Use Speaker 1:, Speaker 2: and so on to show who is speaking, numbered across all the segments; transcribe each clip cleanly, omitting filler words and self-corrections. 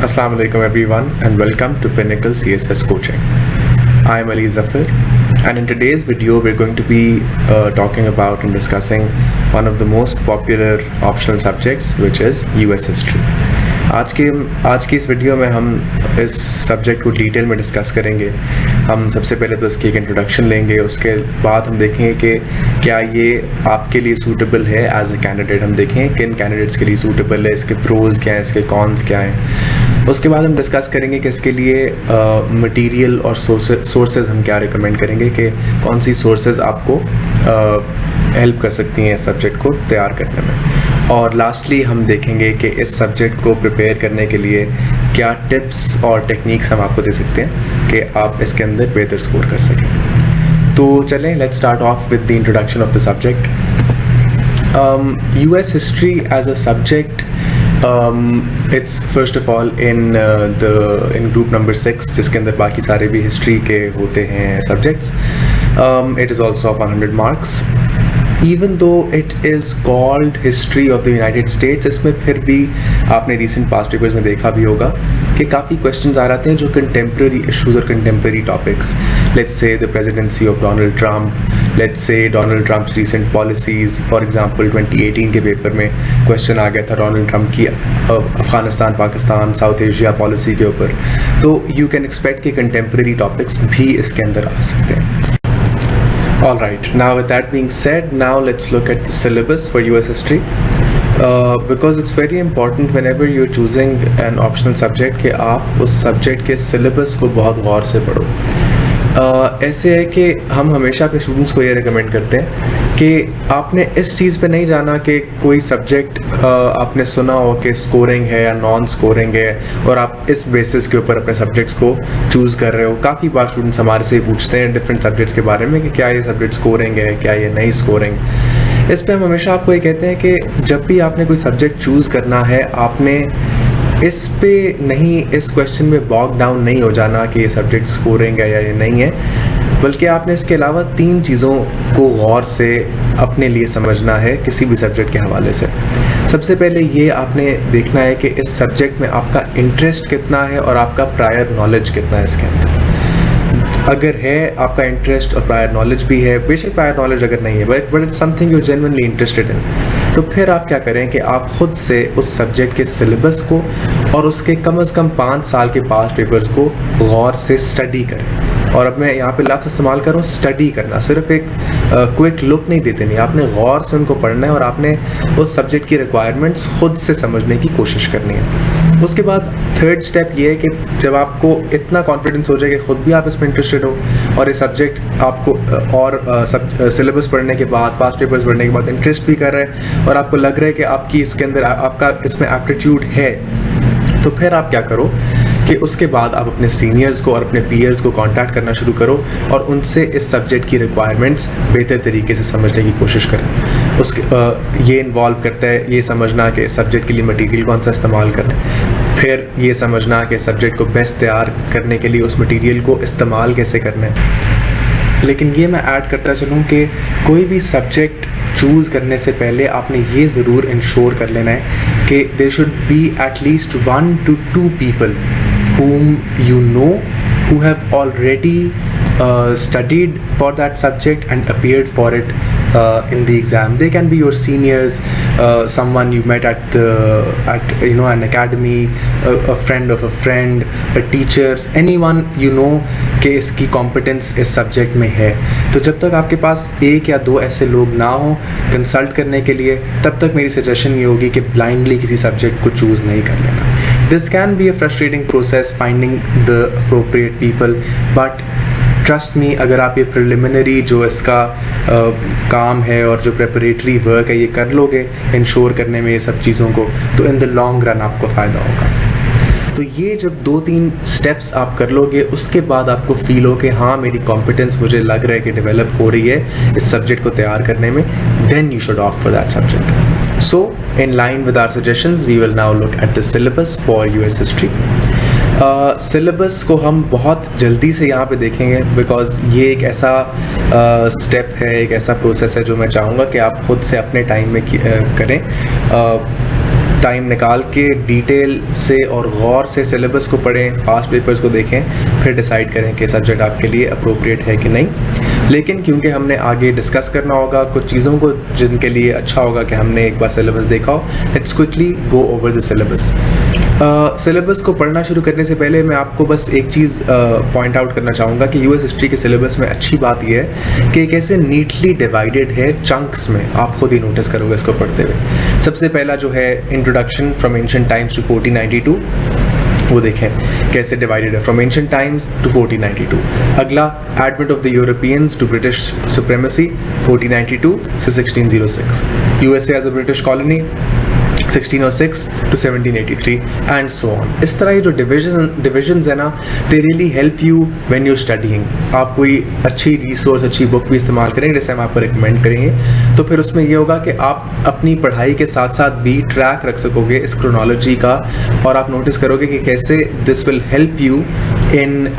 Speaker 1: Assalamu alaikum everyone and welcome to Pinnacle CSS Coaching. I am Ali Zafar and in today's video we're going to be talking about and discussing one of the most popular optional subjects which is US History. आज की इस video में हम इस subject को detail में discuss करेंगे। हम सबसे पहले तो इसकी एक इंट्रोडक्शन लेंगे, उसके बाद हम देखेंगे कि क्या ये आपके लिए सूटेबल है एज ए कैंडिडेट। हम देखेंगे किन कैंडिडेट्स के लिए सूटेबल है, इसके प्रोज क्या हैं, इसके कॉन्स क्या हैं। उसके बाद हम डिस्कस करेंगे कि इसके लिए मटेरियल और सोर्सेज हम क्या रिकमेंड करेंगे कि कौन सी सोर्सेज आपको हेल्प कर सकती हैं इस सब्जेक्ट को तैयार करने में। और लास्टली हम देखेंगे कि इस सब्जेक्ट को प्रिपेयर करने के लिए क्या टिप्स और टेक्निक्स हम आपको दे सकते हैं कि आप इसके अंदर बेहतर स्कोर कर सकें। तो चलें, let's start of with the introduction of the subject. US history as a subject, it's first of all in group number 6 जिसके अंदर बाकी सारे भी हिस्ट्री के होते हैं subjects. It is also of 100 marks. Even though it is called History of the United States, इसमें फिर भी आपने रिसेंट पास्ट पेपर्स में देखा भी होगा कि काफ़ी क्वेश्चंस आ रहे हैं जो कंटेम्प्रेरी इश्यूज और contemporary topics, let's say the presidency of Donald Trump, let's say Donald Trump's recent policies. For example 2018 के पेपर में क्वेश्चन आ गया था डोनाल्ड ट्रम्प की Afghanistan, Pakistan, south Asia policy के ऊपर। तो यू कैन एक्सपेक्ट कि कंटेम्प्रेरी टॉपिक्स भी इसके अंदर आ सकते हैं। Alright, now with that being said, now let's look at the syllabus for US history. Because it's very important whenever you're choosing an optional subject कि आप उस subject के syllabus को बहुत गौर से पढ़ो। ऐसे है कि हम हमेशा अपने स्टूडेंट्स को ये रिकमेंड करते हैं कि आपने इस चीज़ पे नहीं जाना कि कोई सब्जेक्ट आपने सुना हो कि स्कोरिंग है या नॉन स्कोरिंग है और आप इस बेसिस के ऊपर अपने सब्जेक्ट्स को चूज़ कर रहे हो। काफ़ी बार स्टूडेंट्स हमारे से पूछते हैं डिफरेंट सब्जेक्ट्स के बारे में कि क्या ये सब्जेक्ट स्कोरिंग है, क्या ये नहीं स्कोरिंग। इस पे हम हमेशा आपको ये कहते हैं कि जब भी आपने कोई सब्जेक्ट चूज़ करना है, आपने इस पे नहीं, इस क्वेश्चन में बॉग डाउन नहीं हो जाना कि ये सब्जेक्ट स्कोरिंग है या ये नहीं है, बल्कि आपने इसके अलावा 3 चीज़ों को गौर से अपने लिए समझना है किसी भी सब्जेक्ट के हवाले से। सबसे पहले ये आपने देखना है कि इस सब्जेक्ट में आपका इंटरेस्ट कितना है और आपका प्रायर नॉलेज कितना है इसके अंदर। अगर है आपका इंटरेस्ट और प्रायर नॉलेज भी है, बेशक प्रायर नॉलेज अगर नहीं है but it's something you genuinely interested in, तो फिर आप क्या करें कि आप खुद से उस सब्जेक्ट के सिलेबस को और उसके कम से कम 5 साल के पास्ट पेपर्स को गौर से स्टडी करें। और अब मैं यहाँ पे लफ्ज़ इस्तेमाल कर रहा हूँ स्टडी करना, सिर्फ एक क्विक लुक नहीं देते नहीं, आपने गौर से उनको पढ़ना है और आपने उस सब्जेक्ट की रिक्वायरमेंट्स खुद से समझने की कोशिश करनी है। उसके बाद थर्ड स्टेप ये है कि जब आपको इतना कॉन्फिडेंस हो जाए कि खुद भी आप इसमें इंटरेस्टेड हो और ये सब्जेक्ट आपको और सिलेबस पढ़ने के बाद, पास्ट पेपर्स पढ़ने के बाद इंटरेस्ट भी कर रहे हैं और आपको लग रहा है कि आपकी इसके अंदर आपका इसमें एप्टीट्यूड है, तो फिर आप क्या करो कि उसके बाद आप अपने सीनियर्स को और अपने पीयर्स को कांटेक्ट करना शुरू करो और उनसे इस सब्जेक्ट की रिक्वायरमेंट्स बेहतर तरीके से समझने की कोशिश करें। उसके ये इन्वॉल्व करता है ये समझना कि इस सब्जेक्ट के लिए मटेरियल कौन सा इस्तेमाल करें, फिर ये समझना कि सब्जेक्ट को बेस्ट तैयार करने के लिए उस मटेरियल को इस्तेमाल कैसे करना है। लेकिन ये मैं ऐड करता चलूँ कि कोई भी सब्जेक्ट चूज़ करने से पहले आपने ये ज़रूर इंश्योर कर लेना है कि there should be at least 1 to 2 people whom you know who have already studied for that subject and appeared for it in the exam. They can be your seniors, someone you met at an academy, a friend of a friend, teachers, anyone you know कि इसकी competence इस subject में है। तो जब तक आपके पास 1 या 2 ऐसे लोग ना हो कंसल्ट करने के लिए, तब तक मेरी सजेशन ये होगी कि blindly किसी सब्जेक्ट को चूज़ नहीं कर लेना। This can be a frustrating process finding the appropriate people, but trust me, अगर आप ये प्रिलिमिनरी जो इसका काम है और जो प्रेपरेटरी वर्क है ये कर लोगे इंश्योर करने में ये सब चीज़ों को, तो इन द लॉन्ग रन आपको फ़ायदा होगा। तो ये जब 2-3 स्टेप्स आप कर लोगे, उसके बाद आपको फील हो कि हाँ मेरी कॉम्पिटेंस मुझे लग रहा है कि डेवलप हो रही है इस सब्जेक्ट को तैयार करने में, then you should opt for that subject. So in line with our suggestions we will now look at the syllabus for US history. सिलेबस को हम बहुत जल्दी से यहाँ पे देखेंगे बिकॉज ये एक ऐसा स्टेप है, एक ऐसा प्रोसेस है जो मैं चाहूँगा कि आप खुद से अपने टाइम में करें। टाइम निकाल के डिटेल से और गौर से सिलेबस को पढ़ें, पास्ट पेपर्स को देखें, फिर डिसाइड करें कि सब्जेक्ट आपके लिए अप्रोप्रिएट है कि नहीं। लेकिन क्योंकि हमने आगे डिस्कस करना होगा कुछ चीज़ों को जिनके लिए अच्छा होगा कि हमने एक बार सिलेबस देखा हो, let's quickly go over the syllabus. Syllabus को पढ़ना शुरू करने से पहले मैं आपको बस एक चीज़ पॉइंट आउट करना चाहूँगा कि यूएस हिस्ट्री के सिलेबस में अच्छी बात यह है कि कैसे नीटली डिवाइडेड है चंक्स में। आप खुद ही नोटिस करोगे इसको पढ़ते हुए। सबसे पहला जो है introduction from ancient times to 1492, वो देखें कैसे डिवाइडेड है, फ्रॉम एंशिएंट टाइम्स टू 1492। अगला advent of the Europeans to British supremacy 1492 से 1606, USA as a British colony 1606 to 1783 and so on। इस तरह ये जो डिविजन्स है ना, they really help you when you're studying। आप कोई अच्छी रिसोर्स, अच्छी बुक भी इस्तेमाल करेंगे जैसे हम आपको रिकमेंड करेंगे, तो फिर उसमें ये होगा कि आप अपनी पढ़ाई के साथ साथ भी ट्रैक रख सकोगे इस क्रोनोलॉजी का, और आप नोटिस करोगे कि कैसे this will help you in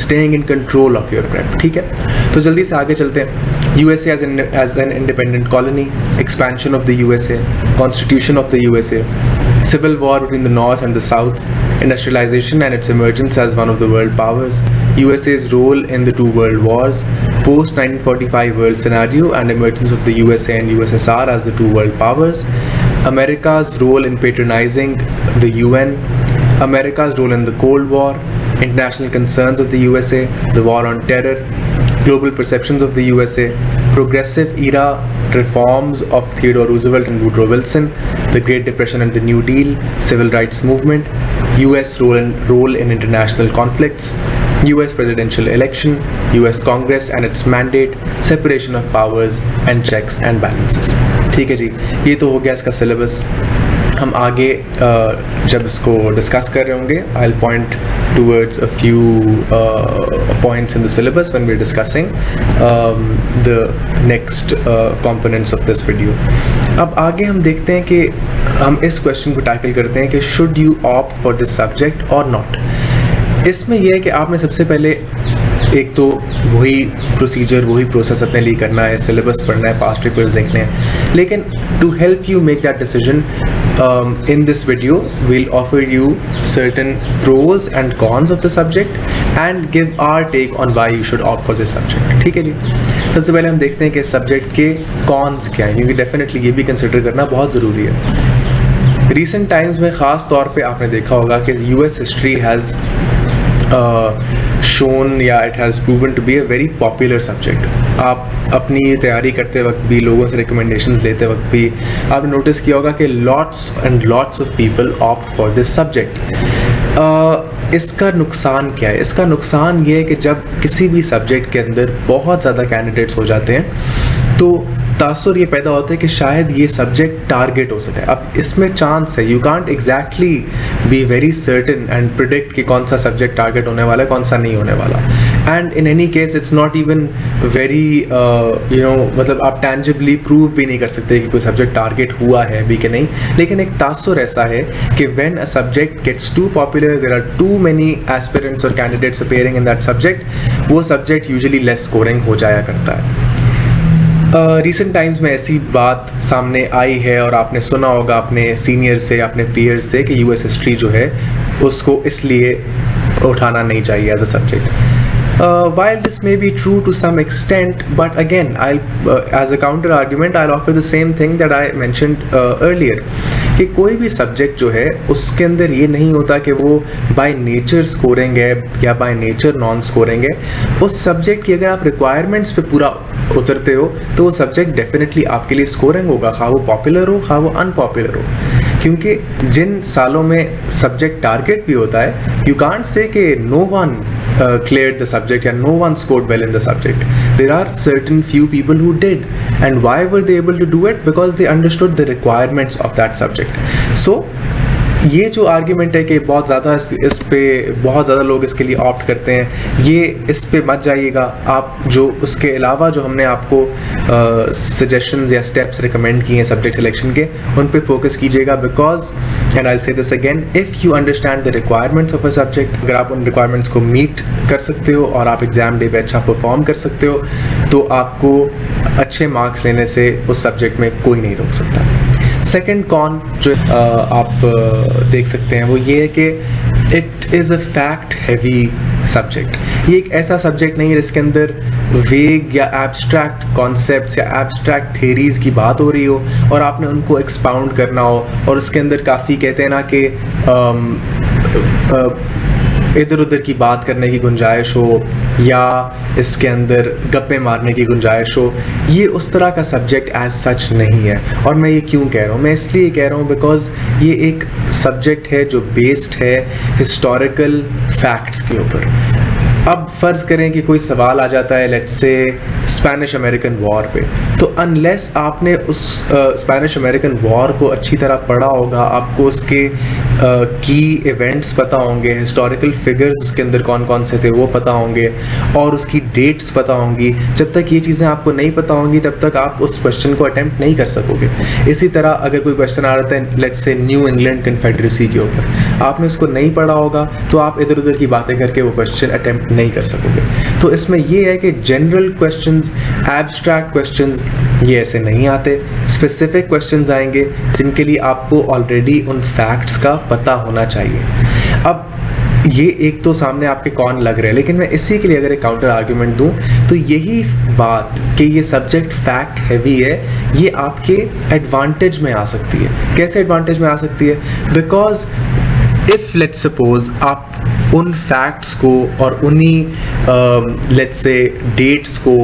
Speaker 1: staying in control of your prep. ठीक है, तो जल्दी से आगे चलते हैं। USA as an independent colony, expansion of the USA, constitution of the USA, civil war between the North and the South, industrialization and its emergence as one of the world powers, USA's role in the two world wars, post-1945 world scenario and emergence of the USA and USSR as the two world powers, America's role in patronizing the UN, America's role in the Cold War, international concerns of the USA, the war on terror, global perceptions of the USA, progressive era reforms of Theodore Roosevelt and Woodrow Wilson, the Great Depression and the New Deal, civil rights movement, US role in international conflicts, US presidential election, US Congress and its mandate, separation of powers and checks and balances। ठीक है जी, ये तो हो गया इसका syllabus. हम आगे जब इसको डिस्कस कर रहे होंगे, I will point towards a few points in the syllabus when we're discussing the next components of this video। अब आगे हम देखते हैं कि हम इस क्वेश्चन को टैकल करते हैं कि should you opt for this subject or not। इसमें यह है कि आपने सबसे पहले एक तो वही प्रोसीजर, वही प्रोसेस अपने लिए करना है, सिलेबस पढ़ना है, पास्ट पेपर्स देखने हैं, लेकिन to help you make that decision in this video we'll offer you certain pros and cons of the subject and give our take on why you should opt for this subject। ठीक है जी, सबसे पहले हम देखते हैं कि subject के cons क्या हैं, क्योंकि डेफिनेटली ये भी कंसिडर करना बहुत ज़रूरी है। रिसेंट टाइम्स में ख़ास तौर पे आपने देखा होगा कि यूएस हिस्ट्री हैज़ shown या it has proven to be a very popular subject। आप अपनी तैयारी करते वक्त भी, लोगों से रिकमेंडेशंस लेते वक्त भी आपने नोटिस किया होगा कि lots and lots of people opt for this subject। इसका नुकसान क्या है? इसका नुकसान ये है कि जब किसी भी सब्जेक्ट के अंदर बहुत ज़्यादा कैंडिडेट्स हो जाते हैं तो तासुर ये पैदा होता है कि शायद ये सब्जेक्ट टारगेट हो सके। अब इसमें चांस है, you can't exactly be very certain and predict कि कौन सा सब्जेक्ट टारगेट होने वाला है, कौन सा नहीं होने वाला। And in any case it's not even very मतलब आप टेंजिबली प्रूव भी नहीं कर सकते कि कोई सब्जेक्ट टारगेट हुआ है भी कि नहीं। लेकिन एक तासुर ऐसा है कि when a subject gets too popular, there are too many aspirants और candidates appearing in that subject, वो सब्जेक्ट यूजुअली लेस स्कोरिंग हो जाया करता है। रिसेंट टाइम्स में ऐसी बात सामने आई है और आपने सुना होगा अपने सीनियर से, अपने पीयर्स से कि यूएस हिस्ट्री जो है उसको इसलिए उठाना नहीं चाहिए as a subject. While this may be true to some extent, but again, as a counter argument, I'll offer the same thing that I mentioned earlier, कि कोई भी सब्जेक्ट जो है उसके अंदर ये नहीं होता कि वो बाय नेचर स्कोरिंग है या बाय नेचर नॉन स्कोरिंग है। उस सब्जेक्ट की अगर आप रिक्वायरमेंट्स पे पूरा उतरते हो तो वो सब्जेक्ट डेफिनेटली आपके लिए स्कोरिंग होगा, खा वो पॉपुलर हो खा वो अनपॉपुलर हो। क्योंकि जिन सालों में सब्जेक्ट टारगेट भी होता है, यू कांट से कि no one cleared the subject and no one scored well in the subject. There are certain few people who did, and why were they able to do it? Because they understood the requirements of that subject. So ये जो argument है कि बहुत ज़्यादा इस पे बहुत ज़्यादा लोग इसके लिए ऑप्ट करते हैं, ये इस पे मत जाइएगा। आप जो उसके अलावा जो हमने आपको सजेशंस या स्टेप्स रिकमेंड किए हैं सब्जेक्ट सिलेक्शन के, उन पे फोकस कीजिएगा। Because and I will say this again, if you understand the requirements of a subject, अगर आप उन रिक्वायरमेंट्स को मीट कर सकते हो और आप एग्जाम डे पे अच्छा परफॉर्म कर सकते हो, तो आपको अच्छे मार्क्स लेने से उस सब्जेक्ट में कोई नहीं रोक सकता। सेकंड कॉन जो आप देख सकते हैं वो ये है कि it is a fact heavy subject. ये एक ऐसा सब्जेक्ट नहीं है जिसके अंदर वेग या एब्स्ट्रैक्ट कॉन्सेप्ट्स या एब्स्ट्रैक्ट थेरीज की बात हो रही हो और आपने उनको एक्सपाउंड करना हो, और उसके अंदर काफ़ी कहते हैं ना कि इधर उधर की बात करने की गुंजाइश हो या इसके अंदर गप्पे मारने की गुंजाइश हो। ये उस तरह का सब्जेक्ट एज सच नहीं है। और मैं ये क्यों कह रहा हूँ? मैं इसलिए कह रहा हूँ बिकॉज ये एक सब्जेक्ट है जो बेस्ड है हिस्टोरिकल फैक्ट्स के ऊपर। अब फर्ज करें कि कोई सवाल आ जाता है let's say Spanish American war पे, तो अनलेस आपने उस स्पेनिश अमेरिकन वॉर को अच्छी तरह पढ़ा होगा, आपको उसके की इवेंट्स पता होंगे, हिस्टोरिकल फिगर्स उसके अंदर कौन कौन से थे वो पता होंगे, और उसकी डेट्स पता होंगी। जब तक ये चीज़ें आपको नहीं पता होंगी तब तक आप उस क्वेश्चन को अटेम्प्ट नहीं कर सकोगे। इसी तरह अगर कोई क्वेश्चन आ रहा है let's say new England confederacy के ऊपर, आपने उसको नहीं पढ़ा होगा तो आप इधर उधर की बातें करके वो क्वेश्चन अटेम्प्ट नहीं कर सकोगे। तो इसमें ये है कि जनरल क्वेश्चंस, एब्स्ट्रैक्ट क्वेश्चंस ये ऐसे नहीं आते, स्पेसिफिक क्वेश्चंस आएंगे जिनके लिए आपको ऑलरेडी उन फैक्ट्स का पता होना चाहिए। अब ये एक तो सामने आपके कौन लग रहे हैं, लेकिन मैं इसी के लिए अगर एक काउंटर आर्ग्यूमेंट दूं तो यही बात कि ये सब्जेक्ट फैक्ट हैवी है, ये आपके एडवांटेज में आ सकती है। कैसे एडवांटेज में आ सकती है? बिकॉज इफ लेट्स सपोज आप उन फैक्ट्स को और उन्हीं लेट्स से डेट्स को,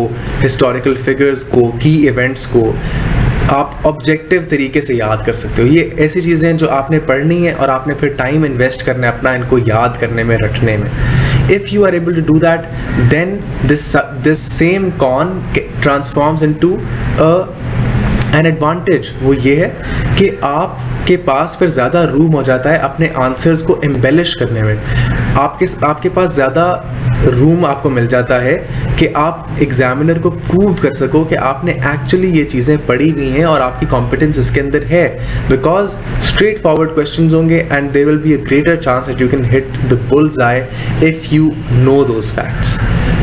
Speaker 1: हिस्टोरिकल फिगर्स को, की इवेंट्स को आप ऑब्जेक्टिव तरीके से याद कर सकते हो। ये ऐसी चीज़ें हैं जो आपने पढ़नी है और आपने फिर टाइम इन्वेस्ट करना है अपना इनको याद करने में, रखने में। If you are able to do that, then this same con transforms into an advantage। वो ये है कि आपके पास फिर ज़्यादा रूम हो जाता है अपने आंसर्स को एम्बेलिश करने में। आपके पास ज़्यादा रूम आपको मिल जाता है कि आप एग्जामिनर को प्रूव कर सको कि आपने एक्चुअली ये चीज़ें पढ़ी हुई हैं और आपकी कॉम्पिटेंस इसके अंदर है। बिकॉज स्ट्रेट फॉरवर्ड क्वेश्चंस होंगे and there will be a greater chance that you can hit the bull's eye if you know those facts.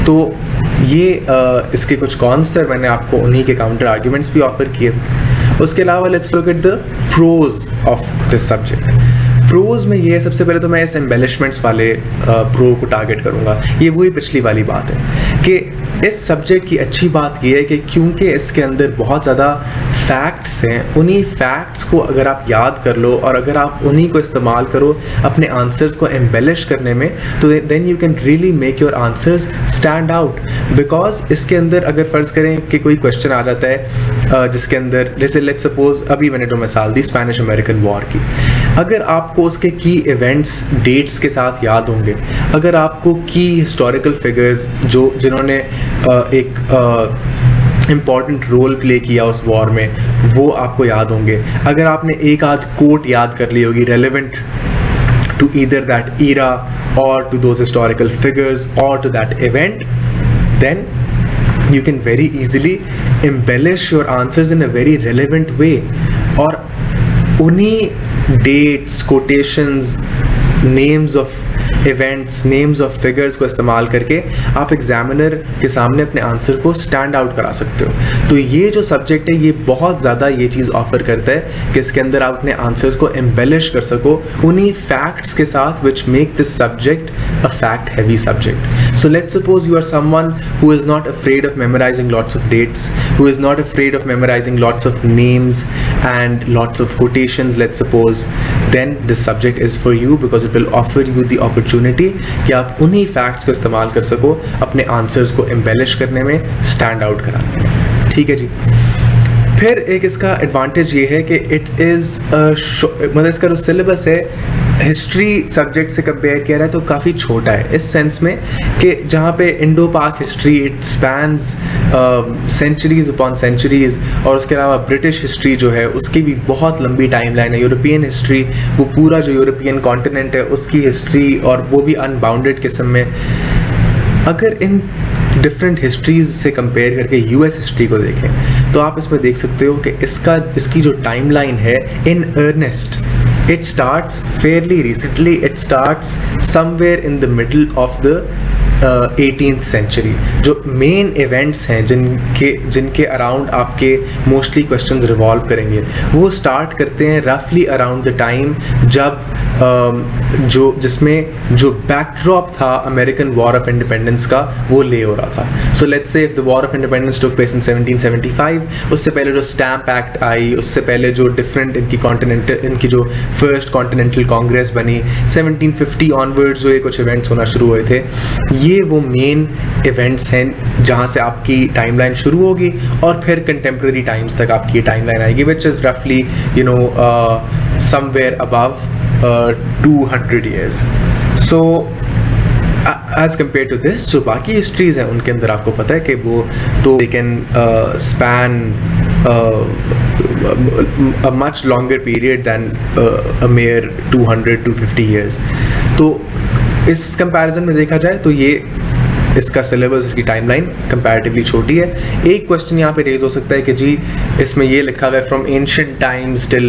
Speaker 1: तो ये इसके कुछ कॉन्स थे, मैंने आपको उन्हीं के काउंटर आर्ग्यूमेंट्स भी ऑफर किए। उसके अलावा let's look at the pros of this subject. Pros में ये सबसे पहले तो मैं इस एम्बेलिशमेंट्स वाले प्रो को टारगेट करूँगा। ये वही पिछली वाली बात है कि इस सब्जेक्ट की अच्छी बात ये है कि क्योंकि इसके अंदर बहुत ज़्यादा फैक्ट्स हैं, उन्हीं फैक्ट्स को अगर आप याद कर लो और अगर आप उन्हीं को इस्तेमाल करो अपने आंसर्स को एम्बेलिश करने में, तो then you can really make your answers stand out. Because इसके अंदर अगर फ़र्ज़ करें कि कोई क्वेश्चन आ जाता है जिसके अंदर जैसे लेट्स सपोज अभी मैंने जो मिसाल दी स्पेनिश अमेरिकन वॉर की, अगर आपको उसके की इवेंट्स डेट्स के साथ याद होंगे, अगर आपको की हिस्टोरिकल फिगर्स जिन्होंने एक इम्पॉर्टेंट रोल प्ले किया उस वॉर में वो आपको याद होंगे, अगर आपने एक आध कोट याद कर ली होगी relevant to either that era और टू दोज हिस्टोरिकल फिगर्स और to that event, then you can very easily embellish your answers in a very relevant way। और उन्हीं dates, quotations, names of events, names of figures को इस्तेमाल करके आप examiner के सामने अपने आंसर को स्टैंड आउट करा सकते हो। तो ये जो सब्जेक्ट है ये बहुत ज़्यादा ये चीज़ ऑफर करता है कि इसके अंदर आप अपने आंसर्स को एम्बेलिश कर सको उन्हीं फैक्ट्स के साथ which make this subject a fact heavy subject. So let's suppose you are someone who is not afraid of memorizing lots of dates, who is not afraid of memorizing lots of names and lots of quotations, let's suppose, then this subject is for you because it will offer you the opportunity कि आप उन्हीं facts को इस्तेमाल कर सको अपने answers को embellish करने में, stand out कराने में। ठीक है जी। फिर एक इसका एडवांटेज ये है कि इट इज़ मतलब इसका जो सिलेबस है हिस्ट्री सब्जेक्ट से कंपेयर किया जाए तो काफ़ी छोटा है इस सेंस में कि जहाँ पे Indo Pak history it spans centuries upon centuries, और उसके अलावा ब्रिटिश हिस्ट्री जो है उसकी भी बहुत लंबी टाइम लाइन है। यूरोपियन हिस्ट्री वो पूरा जो यूरोपियन कॉन्टिनेंट है उसकी हिस्ट्री और वो भी अनबाउंडेड किस्म में। अगर इन डिफरेंट हिस्ट्रीज से कंपेयर करके यूएस हिस्ट्री को देखें तो आप इसमें देख सकते हो कि इसकी जो टाइमलाइन है इन Ernest it starts fairly recently, it starts somewhere in the middle of the 18th century, जो मेन इवेंट्स हैं जिनके अराउंड आपके मोस्टली क्वेश्चंस रिवॉल्व करेंगे, वो स्टार्ट करते हैं रफली अराउंड द टाइम जब जिसमें जो बैकड्रॉप था अमेरिकन वॉर ऑफ इंडिपेंडेंस का वो ले हो रहा था. So let's say if the war of independence took place in 1775, उससे पहले जो स्टैम्प एक्ट आई, उससे पहले जो डिफरेंट इनकी जो फर्स्ट कॉन्टिनेंटल कांग्रेस बनी, 1750 ऑनवर्ड्स जो ये कुछ इवेंट्स होना शुरू हुए थे, ये वो मेन इवेंट्स हैं जहाँ से आपकी टाइमलाइन शुरू होगी और फिर कंटेम्प्रेरी टाइम्स तक आपकी टाइमलाइन आएगी, विच इज़ रफली somewhere above 200 years. So as compared to this, जो बाकी हिस्ट्रीज हैं उनके अंदर आपको पता है कि वो तो they can span a much longer period than a mere 200-250 years. तो इस कंपैरिजन में देखा जाए तो ये इसका सिलेबस, इसकी टाइमलाइन कंपैरेटिवली छोटी है. एक क्वेश्चन यहाँ पे रेज हो सकता है कि जी इसमें ये लिखा हुआ है from ancient times till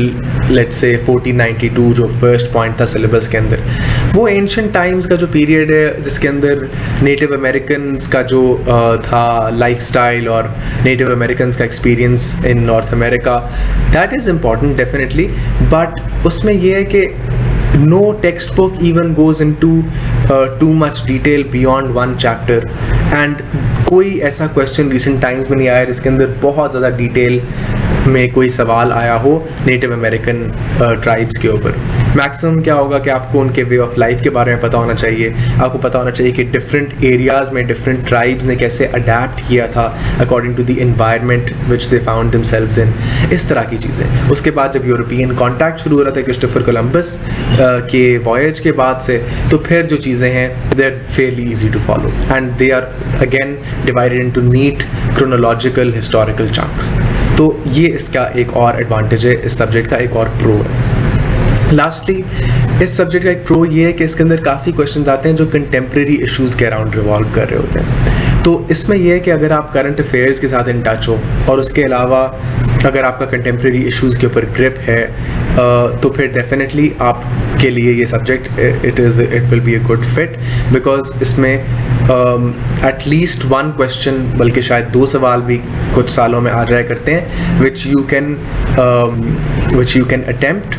Speaker 1: let's say 1492, जो फर्स्ट पॉइंट था सिलेबस के अंदर, वो एंशिएंट टाइम्स का जो पीरियड है जिसके अंदर नेटिव अमेरिकन्स का जो था लाइफस्टाइल और नेटिव अमेरिकन्स का experience in North America, that is important definitely, but उसमें ये है कि no textbook even goes into too much detail beyond one chapter, and कोई ऐसा क्वेश्चन रिसेंट टाइम्स में नहीं आया जिसके अंदर बहुत ज़्यादा डिटेल में कोई सवाल आया हो नेटिव अमेरिकन ट्राइब्स के ऊपर. मैक्सिमम क्या होगा कि आपको उनके वे ऑफ लाइफ के बारे में पता होना चाहिए, आपको पता होना चाहिए कि डिफरेंट एरियाज़ में डिफरेंट ट्राइब्स ने कैसे अडेप्ट किया था according to the environment which they found themselves in, इस तरह की चीज़ें. उसके बाद जब यूरोपियन कॉन्टैक्ट शुरू हो रहा था क्रिस्टोफर कोलंबस के वॉयज के बाद से, तो फिर जो चीज़ें हैं they are fairly easy to follow and they are again divided into neat chronological historical chunks. तो ये इसका एक और एडवांटेज है, इस सब्जेक्ट का एक और प्रो है. लास्टली इस सब्जेक्ट का एक प्रो ये है कि इसके अंदर काफ़ी क्वेश्चंस आते हैं जो कंटेम्प्रेरी इश्यूज़ के अराउंड रिवॉल्व कर रहे होते हैं. तो इसमें यह है कि अगर आप करंट अफेयर्स के साथ इन टच हो और उसके अलावा अगर आपका कंटेम्प्रेरी इश्यूज़ के ऊपर ग्रिप है, तो फिर डेफिनेटली आपके लिए ये subject it will be a good fit, because इसमें एटलीस्ट वन क्वेश्चन, बल्कि शायद 2 सवाल भी कुछ सालों में आ जाया करते हैं which you can attempt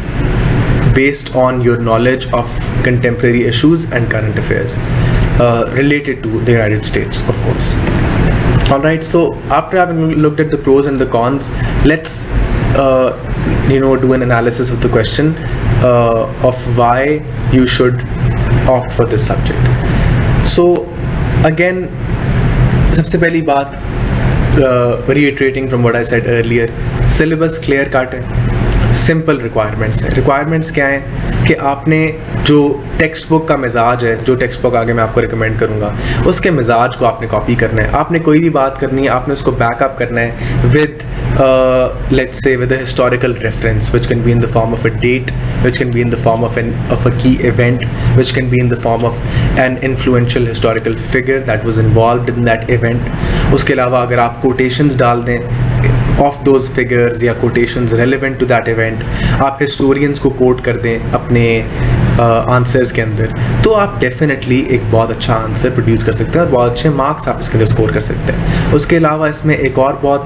Speaker 1: based on your knowledge of contemporary issues and current affairs related to the United States, of course. Alright, so after having looked at the pros and the cons, let's do an analysis of the question of why you should opt for this subject. So again, सबसे पहली बात, reiterating from what I said earlier, syllabus clear cut है, simple requirements है. Requirements क्या है कि आपने जो टेक्स्ट बुक का मिजाज है, जो टेक्स्ट बुक आगे मैं आपको रिकमेंड करूँगा, उसके मिजाज को आपने कॉपी करना है. आपने कोई भी बात करनी है, आपने उसको बैकअप करना है with let's say with a historical reference, which can be in the form of a date, which can be in the form of a key event, which can be in the form of an influential historical figure that was involved in that event. उसके अलावा अगर आप quotations डाल दें of those figures या quotations relevant to that event, आप historians को quote कर दें अपने आंसर्स के अंदर, तो आप डेफिनेटली एक बहुत अच्छा आंसर प्रोड्यूस कर सकते हैं और बहुत अच्छे मार्क्स आप इसके लिए स्कोर कर सकते हैं. उसके अलावा इसमें एक और बहुत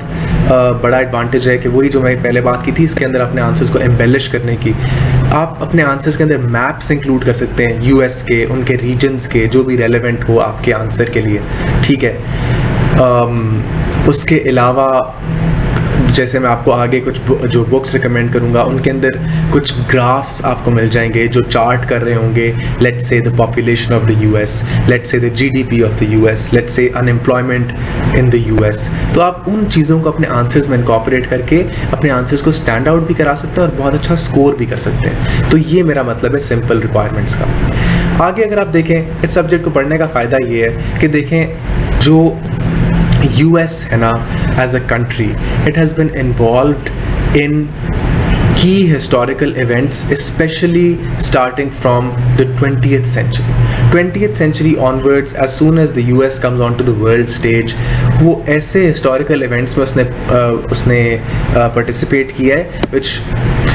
Speaker 1: बड़ा एडवांटेज है कि वही जो मैं पहले बात की थी, इसके अंदर अपने आंसर्स को एम्बेलिश करने की, आप अपने आंसर्स के अंदर मैप्स इंक्लूड कर सकते हैं यूएस के, उनके रीजन्स के, जो भी रेलेवेंट हो आपके आंसर के लिए. ठीक है. उसके अलावा जैसे मैं आपको आगे कुछ जो बुक्स रिकमेंड करूँगा उनके अंदर कुछ ग्राफ्स आपको मिल जाएंगे जो चार्ट कर रहे होंगे, let's say the population of the US, let's say the GDP of the US, let's say unemployment in the US. तो आप उन चीज़ों को अपने आंसर्स में इनकॉर्पोरेट करके अपने आंसर्स को स्टैंड आउट भी करा सकते हैं और बहुत अच्छा स्कोर भी कर सकते हैं. तो ये मेरा मतलब है सिंपल रिक्वायरमेंट्स का. आगे अगर आप देखें इस सब्जेक्ट को पढ़ने का फ़ायदा ये है कि देखें जो US है ना, as a country, it has been involved in key historical events, especially starting from the 20th century. 20th century onwards, as soon as the US comes onto the world stage, वो ऐसे historical events में उसने participate किया है which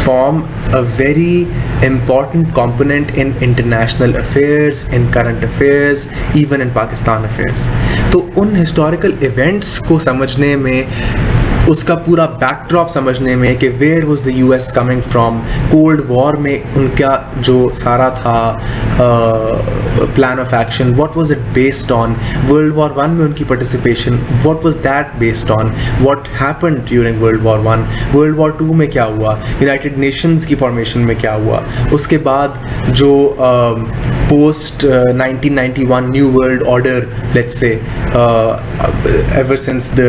Speaker 1: form a very important component in international affairs, in current affairs, even in Pakistan affairs. तो उन historical events को समझने में, उसका पूरा बैकड्रॉप समझने में कि where was the US coming from, cold war में उनका जो सारा था plan of action, what was it based on, world war one में उनकी participation, what was that based on, what happened during world war one, world war two में क्या हुआ, यूनाइटेड नेशंस की फॉर्मेशन में क्या हुआ, उसके बाद जो post 1991 new world order, let's say, ever since the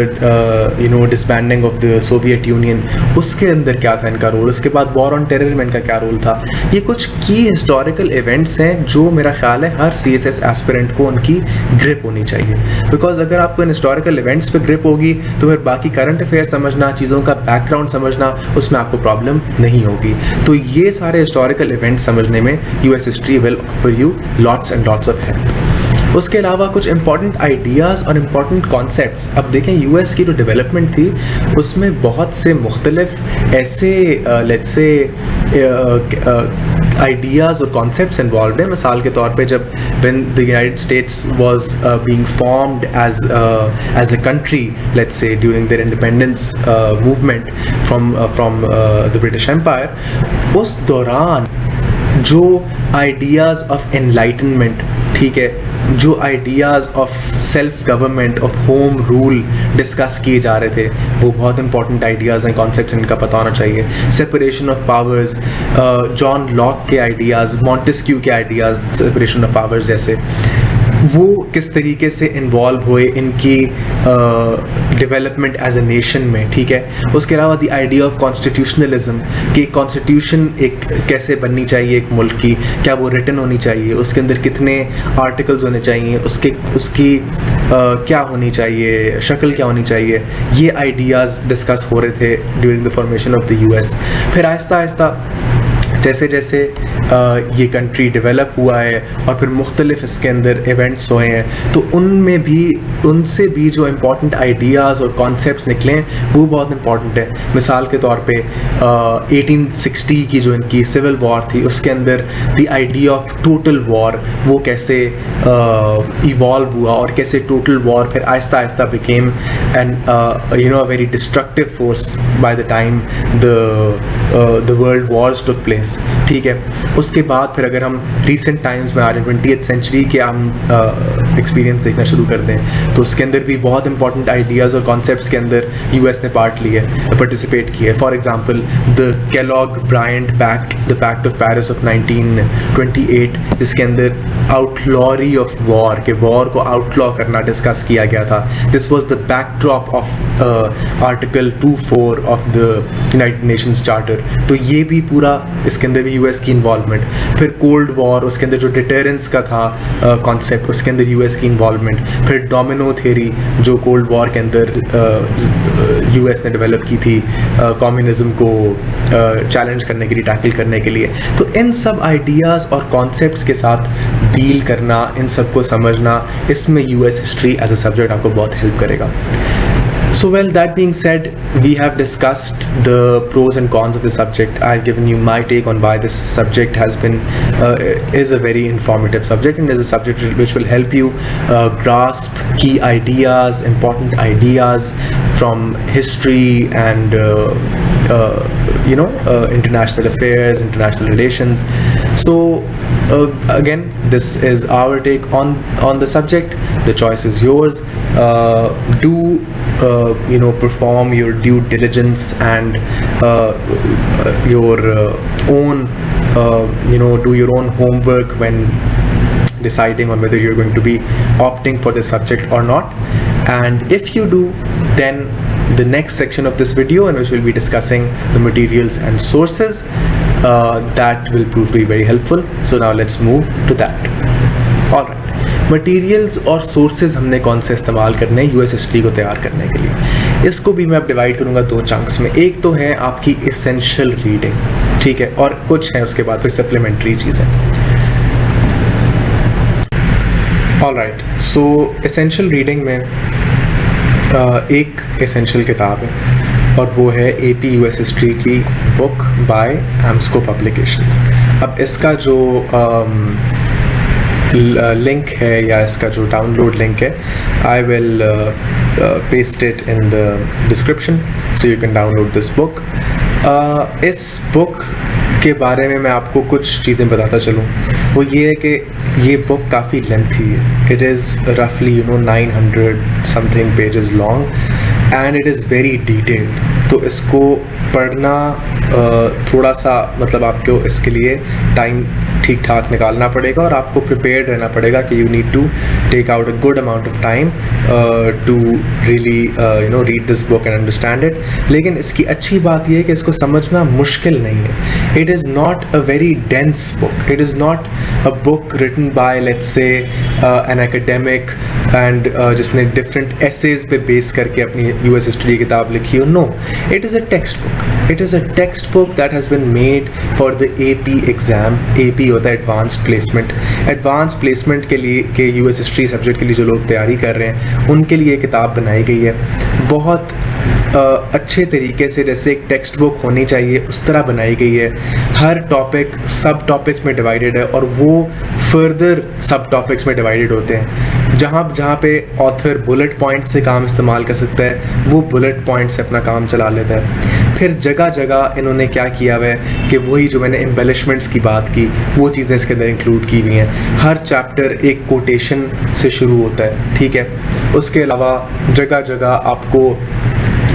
Speaker 1: disbanding of the Soviet Union, उसके अंदर क्या था इनका रोल, उसके बाद वॉर ऑन टेरर में इनका क्या रोल था. ये कुछ की हिस्टोरिकल इवेंट्स हैं जो मेरा ख्याल है हर CSS एस्पिरेंट को उनकी ग्रिप होनी चाहिए. बिकॉज अगर आपको इन हिस्टोरिकल इवेंट्स पे ग्रिप होगी तो फिर बाकी करंट अफेयर समझना, चीज़ों का बैकग्राउंड समझना, उसमें आपको प्रॉब्लम नहीं होगी. तो ये सारे हिस्टोरिकल इवेंट्स समझने में US history will offer you lots and lots of help. उसके अलावा कुछ इंपॉर्टेंट आइडियाज़ और इम्पॉर्टेंट कॉन्सेप्ट्स. अब देखें US की जो डेवलपमेंट थी उसमें बहुत से मुख्तलिफ ऐसे लेट्स से आइडियाज़ और कॉन्सेप्ट्स इन्वॉल्व हैं. मिसाल के तौर पे जब when the United States was being formed as a country, let's say during their independence movement from the British Empire, उस दौरान जो आइडियाज़ ऑफ एनलाइटनमेंट, ठीक है, जो ideas of self government, of home rule discuss किए जा रहे थे, वो बहुत इंपॉर्टेंट आइडियाज़ हैं, कॉन्सेप्ट्स इनका पता होना चाहिए. Separation of powers, John Locke के आइडियाज़, मॉन्टेस्क्यू के आइडियाज़ सेपरेशन ऑफ पावर्स जैसे, वो किस तरीके से इन्वॉल्व हुए इनकी डेवलपमेंट एज ए नेशन में, ठीक है. उसके अलावा द आइडिया ऑफ कॉन्स्टिट्यूशनलिज्म, कि कॉन्स्टिट्यूशन एक कैसे बननी चाहिए एक मुल्क की, क्या वो रिटन होनी चाहिए, उसके अंदर कितने आर्टिकल्स होने चाहिए, उसकी क्या होनी चाहिए, शक्ल क्या होनी चाहिए, ये आइडियाज़ डिस्कस हो रहे थे during the formation of the US. फिर आहिस्ता आहिस्ता जैसे जैसे ये कंट्री डेवलप हुआ है और फिर मुख्तलिफ इसके अंदर इवेंट्स हुए हैं, तो उनमें भी उनसे भी जो इम्पॉर्टेंट आइडियाज़ और कॉन्सेप्ट्स निकले हैं वो बहुत इम्पॉर्टेंट है. मिसाल के तौर पे 1860 की जो इनकी सिविल वॉर थी उसके अंदर the idea of total war, वो कैसे इवॉल्व हुआ और कैसे टोटल वॉर फिर Aahista Aahista became an a very destructive force by the time the world Wars took place, ठीक है. उसके बाद फिर अगर हम रिसेंट टाइम्स में आ रहे हैं 20th सेंचुरी के हम एक्सपीरियंस देखना शुरू कर दें, तो उसके अंदर भी बहुत इंपॉर्टेंट आइडियाज़ और कॉन्सेप्ट्स के अंदर US ने पार्ट लिया है, पार्टिसिपेट किया है. For example the Kellogg Briand pact, the pact of Paris of 1928, जिसके अंदर आउटलॉरी ऑफ वॉर, के वॉर को आउटलॉ करना डिस्कस किया गया था. This was the backdrop of article 24 of the United Nations charter. तो ये भी पूरा इसके अंदर भी US की इन्वॉल्वमेंट. फिर कोल्ड वॉर, उसके अंदर जो डिटरेंस का था कॉन्सेप्ट, उसके अंदर US की इन्वॉल्वमेंट. फिर डोमिनो थ्योरी जो कोल्ड वॉर के अंदर US ने डेवलप की थी कम्युनिज्म को चैलेंज करने के लिए, टैकल करने के लिए. तो इन सब आइडियाज़ और कॉन्सेप्ट्स के साथ डील करना, इन सब को समझना, इसमें US history as a subject आपको बहुत हेल्प करेगा. So well, that being said, we have discussed the pros and cons of the subject. I've given you my take on why this subject has been is a very informative subject, and is a subject which will help you grasp key ideas, important ideas from history and international affairs, international relations. So again, this is our take on the subject. The choice is yours. Do perform your due diligence and your own do your own homework when deciding on whether you're going to be opting for this subject or not. And if you do, then the next section of this video, in which we'll be discussing the materials and sources, that will prove to be very helpful. So now let's move to that. All right. Materials और sources हमने कौन से इस्तेमाल करने हैं US history को तैयार करने के लिए, इसको भी मैं अब डिवाइड करूँगा दो चंक्स में. एक तो है आपकी एसेंशियल रीडिंग, ठीक है, और कुछ है उसके बाद फिर सप्लीमेंट्री चीज़ें. ऑलराइट, सो एसेंशियल रीडिंग में एक एसेंशियल किताब है और वो है AP US हिस्ट्री की बुक बाय AMSCO पब्लिकेशंस। अब इसका जो लिंक है या इसका जो डाउनलोड लिंक है, I will paste it in the description so you can download this book. इस बुक के बारे में मैं आपको कुछ चीज़ें बताता चलूँ। वो ये है कि ये बुक काफ़ी लेंथी है। इट इज़ रफली 900 something pages long and it is very detailed. तो इसको पढ़ना थोड़ा सा मतलब आपको इसके लिए टाइम ठीक ठाक निकालना पड़ेगा और आपको प्रिपेयर्ड रहना पड़ेगा कि you need to take out a good amount of time to really read this book and understand it. लेकिन इसकी अच्छी बात यह है कि इसको समझना मुश्किल नहीं है। It is not a very dense book. It is not a book written by let's say an academic and जिसने डिफरेंट एसेज पे बेस करके अपनी US हिस्ट्री की किताब लिखी हो। No, it is a textbook. It is a textbook that has been made for the AP exam. AP होता है एडवांस्ड प्लेसमेंट। एडवांस प्लेसमेंट के लिए के US हिस्ट्री सब्जेक्ट के लिए जो लोग तैयारी कर रहे हैं उनके लिए किताब बनाई गई है। बहुत अच्छे तरीके से जैसे एक टेक्स्ट बुक होनी चाहिए उस तरह बनाई गई है। हर टॉपिक सब टॉपिक्स में डिवाइडेड है और वो फर्दर सब टॉपिक्स में डिवाइडेड होते हैं। जहाँ पे ऑथर बुलेट पॉइंट से काम इस्तेमाल कर सकता है वो बुलेट पॉइंट से अपना काम चला लेता है। फिर जगह जगह इन्होंने क्या किया हुआ है कि वही जो मैंने एम्बेलिशमेंट्स की बात की वो चीज़ें इसके अंदर इंक्लूड की हुई हैं। हर चैप्टर एक कोटेशन से शुरू होता है, ठीक है। उसके अलावा जगह जगह आपको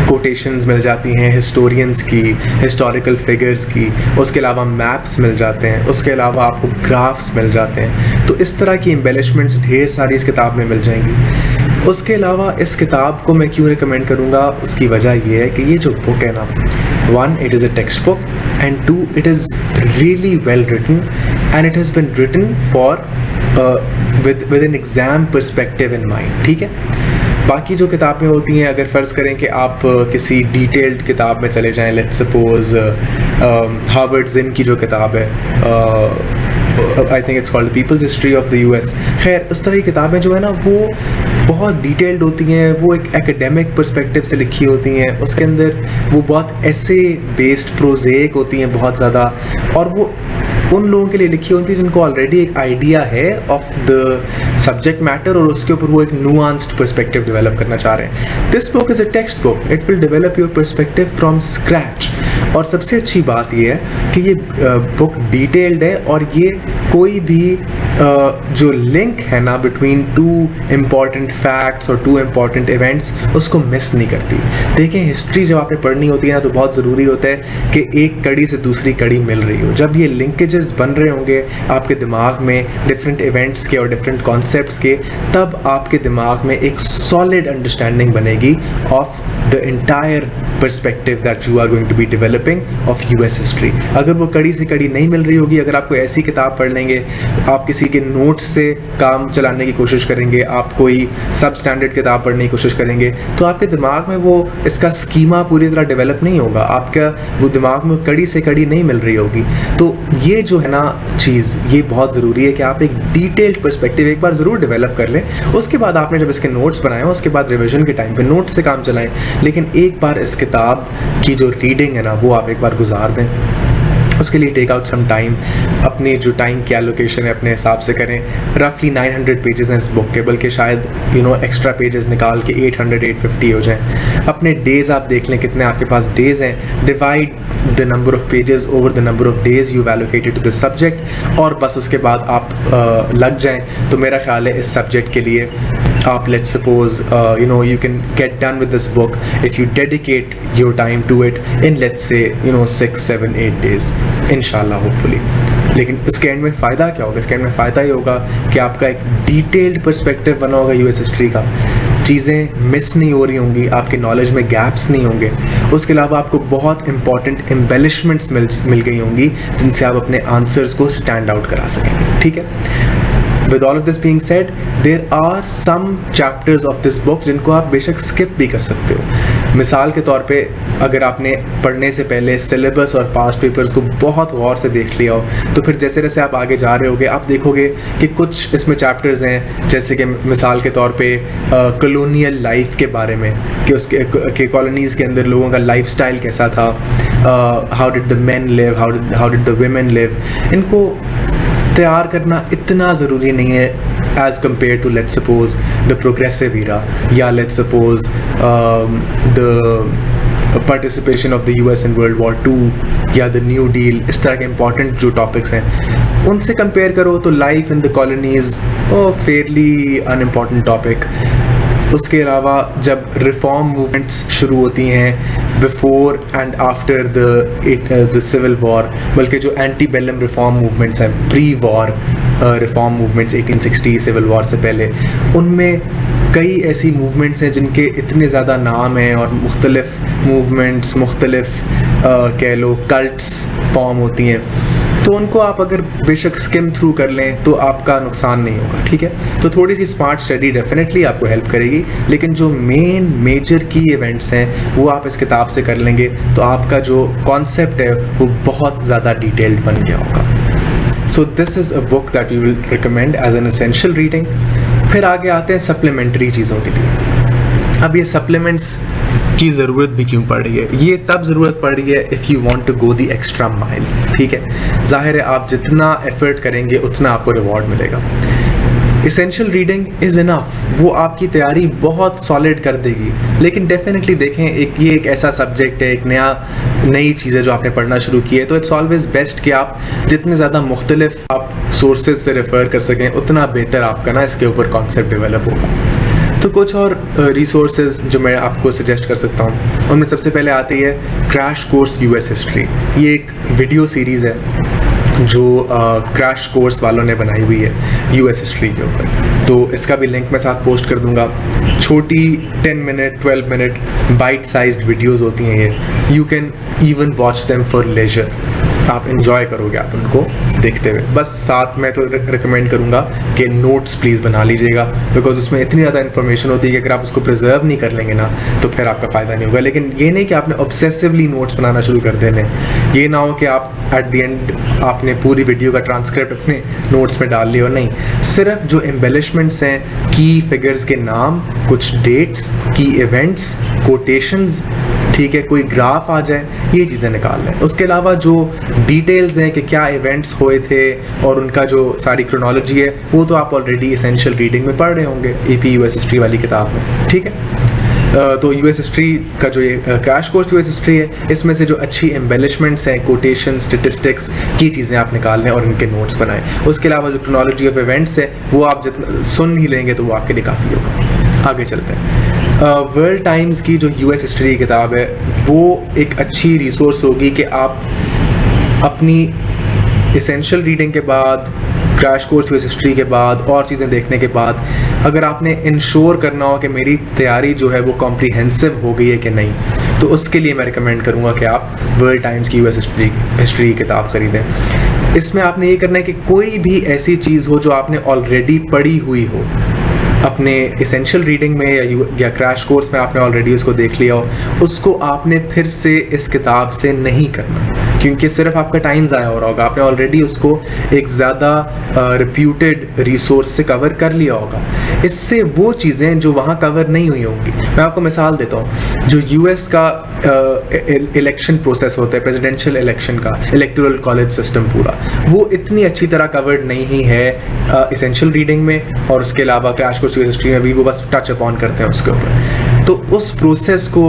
Speaker 1: कोटेशंस मिल जाती हैं हिस्टोरियंस की, हिस्टोरिकल फिगर्स की। उसके अलावा मैप्स मिल जाते हैं, उसके अलावा आपको ग्राफ्स मिल जाते हैं। तो इस तरह की एम्बेलिशमेंट्स ढेर सारी इस किताब में मिल जाएंगी। उसके अलावा इस किताब को मैं क्यों रिकमेंड करूँगा, उसकी वजह ये है कि ये जो बुक है ना, 1 it is a textbook and 2 it is really well written and it has been written for with an exam perspective in mind, ठीक है। बाकी जो किताबें होती हैं, अगर फ़र्ज़ करें कि आप किसी डिटेल्ड किताब में चले जाएं, लेट्स सपोज हार्वर्ड जिम की जो किताब है, I think it's called people's history of the US। खैर, उस तरह की किताबें जो है ना वो बहुत डिटेल्ड होती हैं, वो एक एकेडमिक पर्सपेक्टिव से लिखी होती हैं। उसके अंदर वो बहुत ऐसे बेस्ड प्रोजेक होती हैं बहुत ज़्यादा, और वो उन लोगों के लिए लिखी होती है जिनको ऑलरेडी एक आइडिया है ऑफ द सब्जेक्ट मैटर और उसके ऊपर वो एक नुआंस्ड पर्सपेक्टिव डेवलप करना चाह रहे हैं। This book is a text book, it will develop your perspective from scratch. और सबसे अच्छी बात ये है कि ये बुक डिटेल्ड है और ये कोई भी जो लिंक है ना बिटवीन 2 इम्पॉर्टेंट फैक्ट्स और 2 इम्पॉर्टेंट इवेंट्स उसको मिस नहीं करती। देखें, हिस्ट्री जब आपने पढ़नी होती है ना तो बहुत ज़रूरी होता है कि एक कड़ी से दूसरी कड़ी मिल रही हो। जब ये लिंकेजेस बन रहे होंगे आपके दिमाग में डिफरेंट इवेंट्स के और डिफरेंट कॉन्सेप्ट्स के, तब आपके दिमाग में एक सॉलिड अंडरस्टैंडिंग बनेगी of the entire perspective that you are going to be developing of US history. अगर वो कड़ी से कड़ी नहीं मिल रही होगी, अगर आपको ऐसी किताब पढ़ लेंगे, आप किसी के नोट्स से काम चलाने की कोशिश करेंगे, आप कोई सब स्टैंडर्ड किताब पढ़ने की कोशिश करेंगे, तो आपके दिमाग में वो इसका स्कीमा पूरी तरह डेवलप नहीं होगा। आपका वो दिमाग में कड़ी से कड़ी नहीं मिल रही होगी। तो ये जो है ना चीज़, ये बहुत ज़रूरी है कि आप एक डिटेल्ड पर्सपेक्टिव एक बार ज़रूर डेवलप कर लें। उसके बाद आपने जब इसके नोट्स बनाए हो उसके बाद रिविजन के टाइम पे नोट्स से काम चलाएं, लेकिन एक बार इस किताब की जो रीडिंग है ना वो आप एक बार गुजार दें। उसके लिए टेक आउट सम टाइम, अपने जो टाइम की एलोकेशन है अपने हिसाब से करें। रफली 900 पेजेस हैं इस बुक के, बल्कि शायद एक्स्ट्रा पेजेस निकाल के 800-850 हो जाएं। अपने डेज आप देख लें कितने आपके पास डेज हैं, divide the number of pages over the number of days you allocated to this subject, और बस उसके बाद आप लग जाएं। तो मेरा ख्याल है इस सब्जेक्ट के लिए आप let's suppose you can get done with this book if you dedicate your time to it in let's say 6, 7, 8 days inshallah hopefully। लेकिन इसके एंड में फ़ायदा क्या होगा? इसके एंड में फ़ायदा ये होगा कि आपका एक डिटेल्ड पर्सपेक्टिव बना होगा US हिस्ट्री का, चीज़ें मिस नहीं हो रही होंगी, आपके नॉलेज में गैप्स नहीं होंगे। उसके अलावा आपको बहुत इंपॉर्टेंट एम्बेलिशमेंट्स मिल गई होंगी जिनसे आप अपने आंसर्स को स्टैंड आउट करा सकेंगे, ठीक है। With all of this being said, there are some chapters of this book जिनको आप बेशक स्किप भी कर सकते हो। मिसाल के तौर पे अगर आपने पढ़ने से पहले सिलेबस और पास्ट पेपर्स को बहुत गौर से देख लिया हो, तो फिर जैसे जैसे आप आगे जा रहे होगे आप देखोगे कि कुछ इसमें चैप्टर्स हैं, जैसे कि मिसाल के तौर पे कॉलोनियल लाइफ के बारे में, कि उसके कॉलोनीज़ के अंदर लोगों का लाइफस्टाइल कैसा था, how did the men live, how did the women live. इनको तैयार करना इतना ज़रूरी नहीं है as compare to let's suppose the progressive era, या let's suppose the participation of the US in world war 2 या द न्यू डील। इस तरह के इंपॉर्टेंट जो टॉपिक्स हैं उनसे कंपेयर करो तो life in the colonies fairly unimportant topic. उसके अलावा जब रिफॉर्म मूवमेंट्स शुरू होती हैं before and after the civil war, बल्कि जो एंटी बेलम रिफॉर्म मूवमेंट्स हैं, pre war reform movements 1860 civil war से पहले, उनमें कई ऐसी मूवमेंट्स हैं जिनके इतने ज़्यादा नाम हैं और मुख्तलिफ मूवमेंट्स, मुख्तलिफ कह लो कल्ट्स फॉर्म होती हैं, तो उनको आप अगर बेशक स्किम थ्रू कर लें तो आपका नुकसान नहीं होगा, ठीक है। तो थोड़ी सी स्मार्ट स्टडी डेफिनेटली आपको हेल्प करेगी, लेकिन जो मेजर की इवेंट्स हैं वो आप इस किताब से कर लेंगे तो आपका जो कॉन्सेप्ट है वो बहुत ज़्यादा डिटेल्ड बन गया होगा। So this is a book that we will recommend as an essential reading. फिर आगे आते हैं सप्लीमेंट्री चीज़ों के लिए। अब ये सप्लीमेंट्स की ज़रूरत भी क्यों पड़ रही है? ये तब ज़रूरत पड़ रही है if you want to go the extra mile, ठीक है। ज़ाहिर है आप जितना एफर्ट करेंगे उतना आपको रिवॉर्ड मिलेगा। एसेंशियल रीडिंग इज़ इनफ, वो आपकी तैयारी बहुत सॉलिड कर देगी, लेकिन डेफिनेटली देखें ये एक ऐसा सब्जेक्ट है, एक नई चीज़ है जो आपने पढ़ना शुरू की है, तो इट्स ऑलवेज बेस्ट कि आप जितने ज़्यादा मुख्तलिफ आप सोर्सेज से रेफ़र कर सकें उतना बेहतर आपका ना इसके ऊपर कॉन्सेप्ट डेवलप होगा। तो कुछ और रिसोर्सेज जो मैं आपको सजेस्ट कर सकता हूँ, उनमें सबसे पहले आती है क्रैश कोर्स US हिस्ट्री। ये एक वीडियो सीरीज़ है जो क्रैश कोर्स वालों ने बनाई हुई है US हिस्ट्री के ऊपर, तो इसका भी लिंक मैं साथ पोस्ट कर दूंगा। छोटी 10 minute 12 minute bite sized videos होती हैं ये, you can even watch them for leisure, आप इंजॉय करोगे आप उनको देखते हुए। बस साथ में तो रिकमेंड करूंगा कि नोट्स प्लीज़ बना लीजिएगा, बिकॉज उसमें इतनी ज़्यादा इन्फॉर्मेशन होती है कि अगर आप उसको प्रिजर्व नहीं कर लेंगे ना तो फिर आपका फ़ायदा नहीं होगा। लेकिन ये नहीं कि आपने ऑब्सेसिवली नोट्स बनाना शुरू कर देने, ये ना हो कि आप एट द एंड आपने पूरी वीडियो का ट्रांसक्रिप्ट अपने नोट्स में डाल लिया, और नहीं, सिर्फ जो एम्बेलिशमेंट्स हैं, की फिगर्स के नाम, कुछ डेट्स, की इवेंट्स, कोटेशंस, ठीक है, कोई ग्राफ आ जाए, ये चीज़ें निकाल लें। उसके अलावा जो डिटेल्स हैं कि क्या इवेंट्स हुए थे और उनका जो सारी क्रोनोलॉजी है वो तो आप ऑलरेडी एसेंशियल रीडिंग में पढ़ रहे होंगे AP US हिस्ट्री वाली किताब में, ठीक है। तो US हिस्ट्री का जो ये क्रैश कोर्स US हिस्ट्री है, इसमें से जो अच्छी एम्बेलिशमेंट्स हैं, कोटेशन, स्टेटिस्टिक्स की चीज़ें आप निकाल लें और इनके नोट्स बनाएं। उसके अलावा जो क्रोनोलॉजी ऑफ इवेंट्स है वो आप जितना सुन ही लेंगे तो वो आपके लिए काफ़ी होगा। आगे चलते हैं। वर्ल्ड टाइम्स की जो US हिस्ट्री की किताब है वो एक अच्छी रिसोर्स होगी कि आप अपनी एसेंशियल रीडिंग के बाद, क्रैश कोर्स US हिस्ट्री के बाद और चीज़ें देखने के बाद, अगर आपने इंश्योर करना हो कि मेरी तैयारी जो है वो कॉम्प्रिहेंसिव हो गई है कि नहीं, तो उसके लिए मैं रिकमेंड करूँगा कि आप वर्ल्ड टाइम्स की US हिस्ट्री की किताब खरीदें। इसमें आपने ये करना है कि कोई भी ऐसी चीज़ हो जो आपने ऑलरेडी पढ़ी हुई हो, अपने एसेंशियल रीडिंग में या क्रैश कोर्स में आपने ऑलरेडी उसको देख लिया हो, उसको आपने फिर से इस किताब से नहीं करना, क्योंकि सिर्फ आपका टाइम ज़ाया हो रहा होगा। आपने ऑलरेडी उसको एक ज़्यादा रिप्यूटेड रिसोर्स से कवर कर लिया होगा। इससे वो चीज़ें जो वहाँ कवर नहीं हुई होंगी, मैं आपको मिसाल देता हूँ, जो US का इलेक्शन प्रोसेस होता है, प्रेसिडेंशियल इलेक्शन का इलेक्टोरल कॉलेज सिस्टम पूरा, वो इतनी अच्छी तरह कवर्ड नहीं है एसेंशियल रीडिंग में, और उसके अलावा क्रैश कोर्स US हिस्ट्री में भी वो बस टच अपॉन करते हैं उसके ऊपर। तो उस प्रोसेस को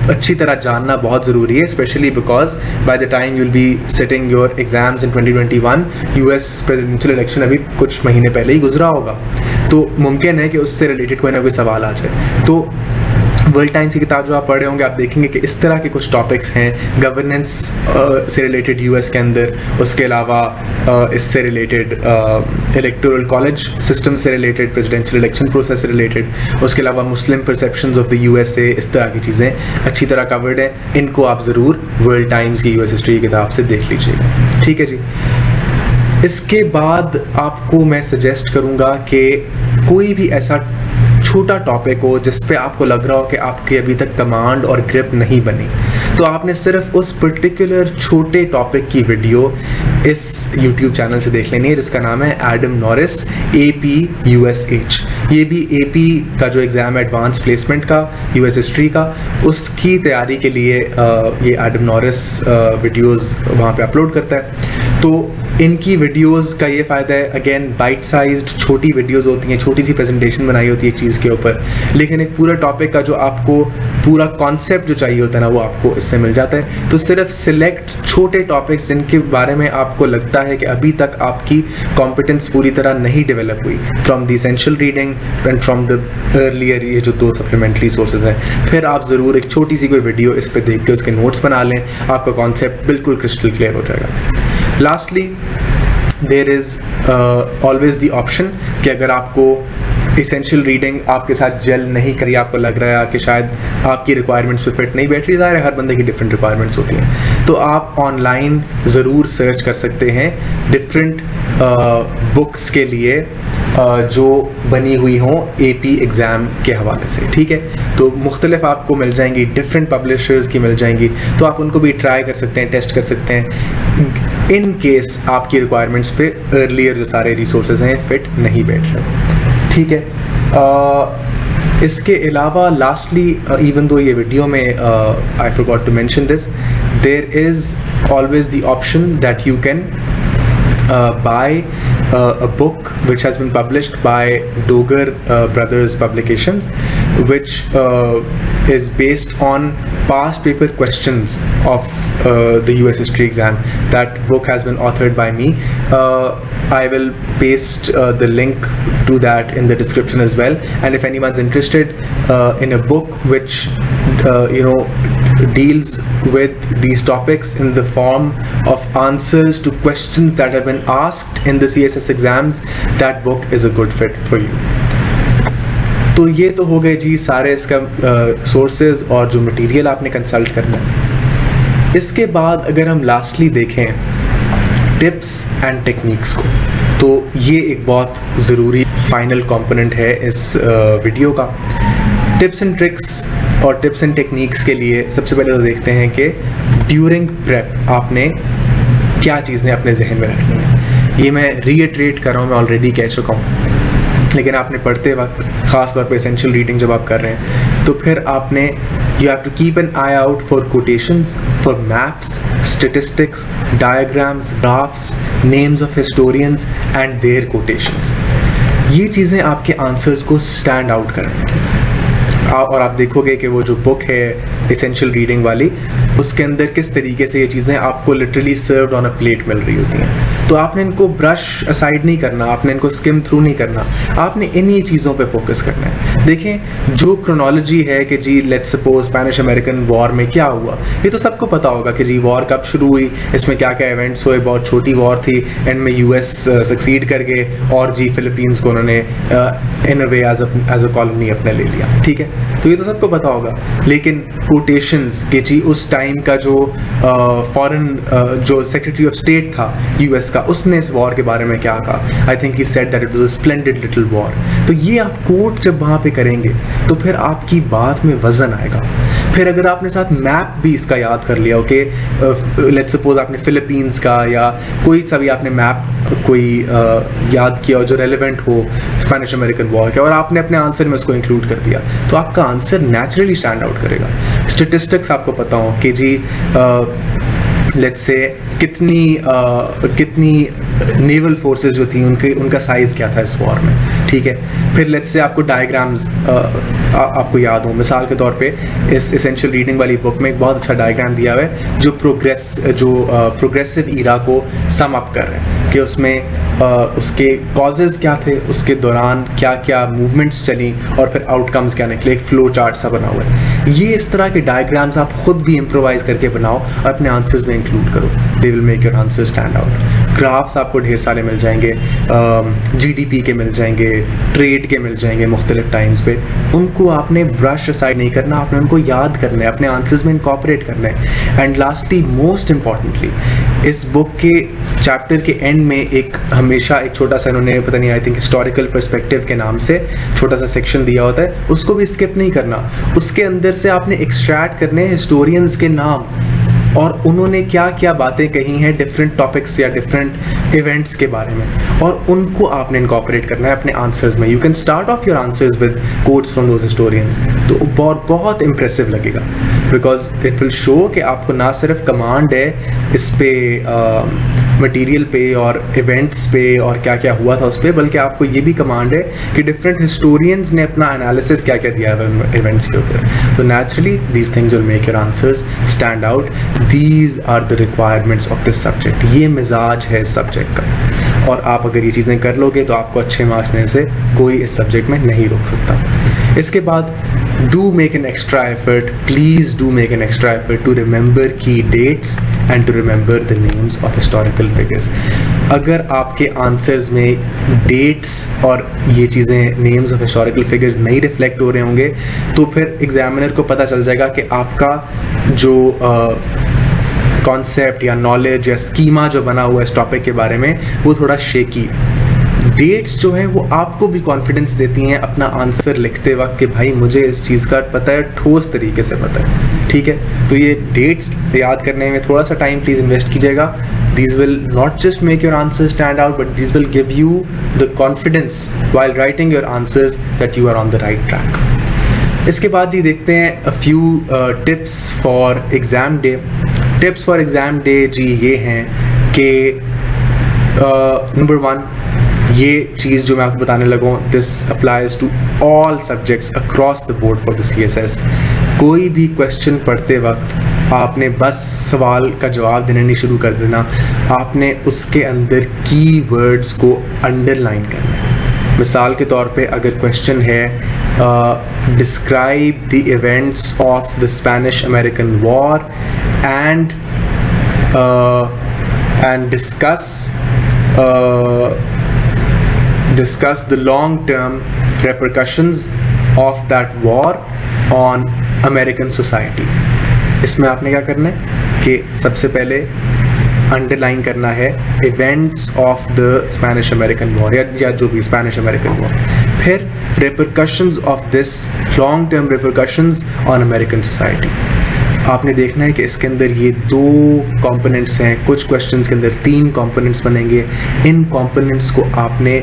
Speaker 1: अच्छी तरह जानना बहुत ज़रूरी है, specially because by the time you will be sitting your exams in 2021, US presidential election अभी कुछ महीने पहले ही गुजरा होगा, तो मुमकिन है कि उससे रिलेटेड कोई ना कोई सवाल आ जाए। तो वर्ल्ड टाइम्स की किताब जो आप पढ़ रहे होंगे, आप देखेंगे कि इस तरह के कुछ टॉपिक्स हैं गवर्नेंस से रिलेटेड US के अंदर, उसके अलावा इससे रिलेटेड इलेक्टोरल कॉलेज सिस्टम से रिलेटेड, प्रेसिडेंशियल इलेक्शन प्रोसेस से रिलेटेड, उसके अलावा मुस्लिम परसेप्शंस ऑफ द USA, इस तरह की चीज़ें अच्छी तरह कवर्ड है। इनको आप ज़रूर वर्ल्ड टाइम्स की US हिस्ट्री की किताब से देख लीजिएगा, ठीक है जी। इसके बाद आपको मैं सजेस्ट करूँगा कि कोई भी ऐसा छोटा टॉपिक हो जिस पे आपको लग रहा हो कि आपकी अभी तक कमांड और ग्रिप नहीं बनी, तो आपने सिर्फ उस पर्टिकुलर छोटे टॉपिक की वीडियो इस YouTube चैनल से देख लेनी है जिसका नाम है एडम नॉरिस AP USH। ये भी AP का जो एग्ज़ाम है एडवांस प्लेसमेंट का US हिस्ट्री का, उसकी तैयारी के लिए ये एडम नॉरिस वीडियोस वहाँ पे अपलोड करता है। तो इनकी वीडियोस का ये फ़ायदा है, अगेन बाइट साइज्ड छोटी वीडियोस होती हैं, छोटी सी प्रेजेंटेशन बनाई होती है एक चीज़ के ऊपर, लेकिन एक पूरा टॉपिक का जो आपको पूरा कॉन्सेप्ट जो चाहिए होता है ना वो आपको इससे मिल जाता है। तो सिर्फ सिलेक्ट छोटे टॉपिक्स जिनके बारे में आपको लगता है कि अभी तक आपकी कॉम्पिटेंस पूरी तरह नहीं डेवलप हुई, from the essential reading and from the earlier ये जो 2 सप्लीमेंट्री सोर्सेज हैं, फिर आप ज़रूर एक छोटी सी कोई वीडियो इस पर देख के उसके नोट्स बना लें, आपका कॉन्सेप्ट बिल्कुल क्रिस्टल क्लियर हो जाएगा। Lastly, there is always the option कि अगर आपको इसेंशियल रीडिंग आपके साथ जेल नहीं करी, आपको लग रहा है कि शायद आपकी रिक्वायरमेंट्स पे फिट नहीं बैठ रही, ज़ाहिर है हर बंदे की डिफरेंट रिक्वायरमेंट्स होती हैं, तो आप ऑनलाइन ज़रूर सर्च कर सकते हैं डिफरेंट बुक्स के लिए जो बनी हुई हों AP एग्ज़ाम के हवाले से, ठीक है। तो मुख्तलिफ आपको मिल जाएंगी, डिफरेंट पब्लिशर्स की मिल जाएंगी, तो आप उनको भी ट्राई कर सकते हैं, टेस्ट कर सकते हैं इन केस आपकी रिक्वायरमेंट्स पे अर्लियर जो सारे रिसोर्सेज हैं फिट नहीं बैठ रहे, ठीक है। इसके अलावा लास्टली, इवन दो ये वीडियो में I forgot to mention this, there is always the option that you can buy a book which has been published by Dogar Brothers Publications, which is based on past paper questions of the US history exam. That book has been authored by me. I will paste the link to that in the description as well, and if anyone's interested in a book which deals with these topics in the form of answers to questions that have been asked in the CSS exams, that book is a good fit for you. तो ये तो हो गए जी सारे इसका sources और जो material आपने कंसल्ट करना है। इसके बाद अगर हम लास्टली देखें टिप्स एंड टेक्निक्स को, तो ये एक बहुत ज़रूरी फाइनल कंपोनेंट है इस वीडियो का। टिप्स एंड ट्रिक्स और टिप्स एंड टेक्निक्स के लिए सबसे पहले तो देखते हैं कि ड्यूरिंग प्रेप आपने क्या चीज़ें अपने जहन में रखनी है। ये मैं रीइटरेट कर रहा हूँ, मैं ऑलरेडी कह चुका हूँ, लेकिन आपने पढ़ते वक्त ख़ास तौर पे एसेंशियल रीडिंग जब आप कर रहे हैं तो फिर आपने you have to keep an eye out for quotations, for maps, statistics, diagrams, graphs, names of historians and their quotations. ये चीज़ें आपके आंसर्स को स्टैंड आउट करेंगी। और आप देखोगे कि वो जो बुक है एसेंशियल रीडिंग वाली, उसके अंदर किस तरीके से ये चीज़ें आपको literally served on a plate मिल रही होती हैं। तो आपने इनको ब्रश असाइड नहीं करना, आपने इनको स्किम थ्रू नहीं करना, आपने इन्हीं चीज़ों पे फोकस करना है। देखें जो क्रोनोलॉजी है कि जी let's suppose Spanish American war में क्या हुआ, ये तो सबको पता होगा कि जी वॉर कब शुरू हुई, इसमें क्या क्या इवेंट्स हुए, बहुत छोटी वॉर थी, एंड में US सक्सीड कर गए और जी फिलीपींस को उन्होंने इन अ वे एज अ कॉलोनी अपने ले लिया, ठीक है। तो ये तो सबको पता होगा, लेकिन कोटेशंस कि जी उस टाइम का जो फॉरेन जो सेक्रेटरी ऑफ स्टेट था US का, उसने इस वॉर के बारे में क्या कहा, I think he said that it was a splendid little war. तो ये आप कोट जब वहाँ पे करेंगे तो फिर आपकी बात में वजन आएगा। फिर अगर आपने साथ मैप भी इसका याद कर लिया, ओके लेट्स सपोज आपने फिलीपींस का या कोई सा भी आपने मैप कोई याद किया जो रेलेवेंट हो स्पेनिश अमेरिकन वॉर के, और आपने अपने आंसर में उसको इंक्लूड कर दिया, तो आपका आंसर नेचुरली स्टैंड आउट करेगा। स्टेटिस्टिक्स आपको पता हो कि जी लेट्स से कितनी नेवल फोर्सेस जो थी उनका साइज़ क्या था इस वॉर में, ठीक है। फिर लेट्स से आपको डायग्राम्स आपको याद हो, मिसाल के तौर पे इस एसेंशियल रीडिंग वाली बुक में एक बहुत अच्छा डायग्राम दिया हुआ है जो प्रोग्रेसिव ईरा को सम अप कर रहे हैं कि उसमें उसके कॉजेज़ क्या थे, उसके दौरान क्या क्या मूवमेंट्स चली और फिर आउटकम्स क्या निकले, एक फ्लो चार्ट सा बना हुआ है। ये इस तरह के डायग्राम्स आप खुद भी इम्प्रोवाइज करके बनाओ और अपने आंसर्स में इंक्लूड करो, they will make your answer stand out. Graphs आपको ढेर सारे मिल जाएंगे, GDP के मिल जाएंगे, ट्रेड के मिल जाएंगे मुख्तलिफ टाइम्स पे। उनको आपने ब्रश असाइड नहीं करना, आपने उनको याद करना है, अपने आंसर्स में इनकॉर्पोरेट करना है। एंड लास्टली मोस्ट इम्पॉर्टेंटली, इस बुक के चैप्टर के एंड में एक हमेशा एक छोटा सा इन्होंने पता नहीं आई थिंक हिस्टोरिकल पर्सपेक्टिव के नाम से छोटा सा सेक्शन दिया होता है, उसको भी स्किप नहीं करना। उसके अंदर से आपने एक्सट्रैक्ट करने हिस्टोरियंस के नाम और उन्होंने क्या क्या बातें कही हैं डिफरेंट टॉपिक्स या डिफरेंट इवेंट्स के बारे में, और उनको आपने इनकॉर्पोरेट करना है अपने आंसर्स में। You can start of your answers with quotes from those historians, तो बहुत इंप्रेसिव लगेगा, बिकॉज इट विल शो कि आपको ना सिर्फ कमांड है इस पे मटेरियल पे और इवेंट्स पे और क्या क्या हुआ था उस पर, बल्कि आपको ये भी कमांड है कि डिफरेंट हिस्टोरियंस ने अपना एनालिसिस क्या क्या दिया है इवेंट्स के ऊपर। तो naturally these things will make your answers stand out. These are the requirements of this subject. ये मिजाज है इस सब्जेक्ट का, और आप अगर ये चीज़ें कर लोगे तो आपको अच्छे मार्क्स देने से कोई इस सब्जेक्ट में नहीं रोक सकता। इसके बाद do make an extra effort, please do make an extra effort to remember key dates and to remember the names of historical figures. अगर आपके आंसर्स में डेट्स और ये चीज़ें नेम्स ऑफ हिस्टोरिकल फिगर्स नहीं रिफ्लेक्ट हो रहे होंगे तो फिर एग्जामिनर को पता चल जाएगा कि आपका जो कॉन्सेप्ट या नॉलेज या स्कीमा जो बना हुआ है इस टॉपिक के बारे में वो थोड़ा शेकी है। डेट्स जो है वो आपको भी कॉन्फिडेंस देती हैं अपना आंसर लिखते वक्त कि भाई मुझे इस चीज़ का पता है, ठोस तरीके से पता है, ठीक है। तो ये डेट्स याद करने में थोड़ा सा टाइम प्लीज़ इन्वेस्ट कीजिएगा। These will not just make your answers stand out, but these will give you the confidence while writing your answers that you are on the right track. इसके बाद जी देखते हैं a few tips for exam day. Tips for exam day जी ये हैं कि number 1, ये चीज़ जो मैं आपको बताने लगा हूँ, this applies to all subjects across the board for the CSS। कोई भी क्वेश्चन पढ़ते वक्त आपने बस सवाल का जवाब देना नहीं शुरू कर देना, आपने उसके अंदर की वर्ड्स को अंडरलाइन करना है। मिसाल के तौर पे अगर क्वेश्चन है describe the events of the Spanish American war and discuss the long-term repercussions of that war on American society। इसमें आपने क्या करना है कि सबसे पहले अंडरलाइन करना है events of the Spanish American war या जो भी स्पेनिश अमेरिकन वॉर, फिर repercussions of this long-term repercussions on American society। आपने देखना है कि इसके अंदर ये 2 कंपोनेंट्स हैं, कुछ क्वेश्चंस के अंदर 3 कंपोनेंट्स बनेंगे। इन कंपोनेंट्स को आपने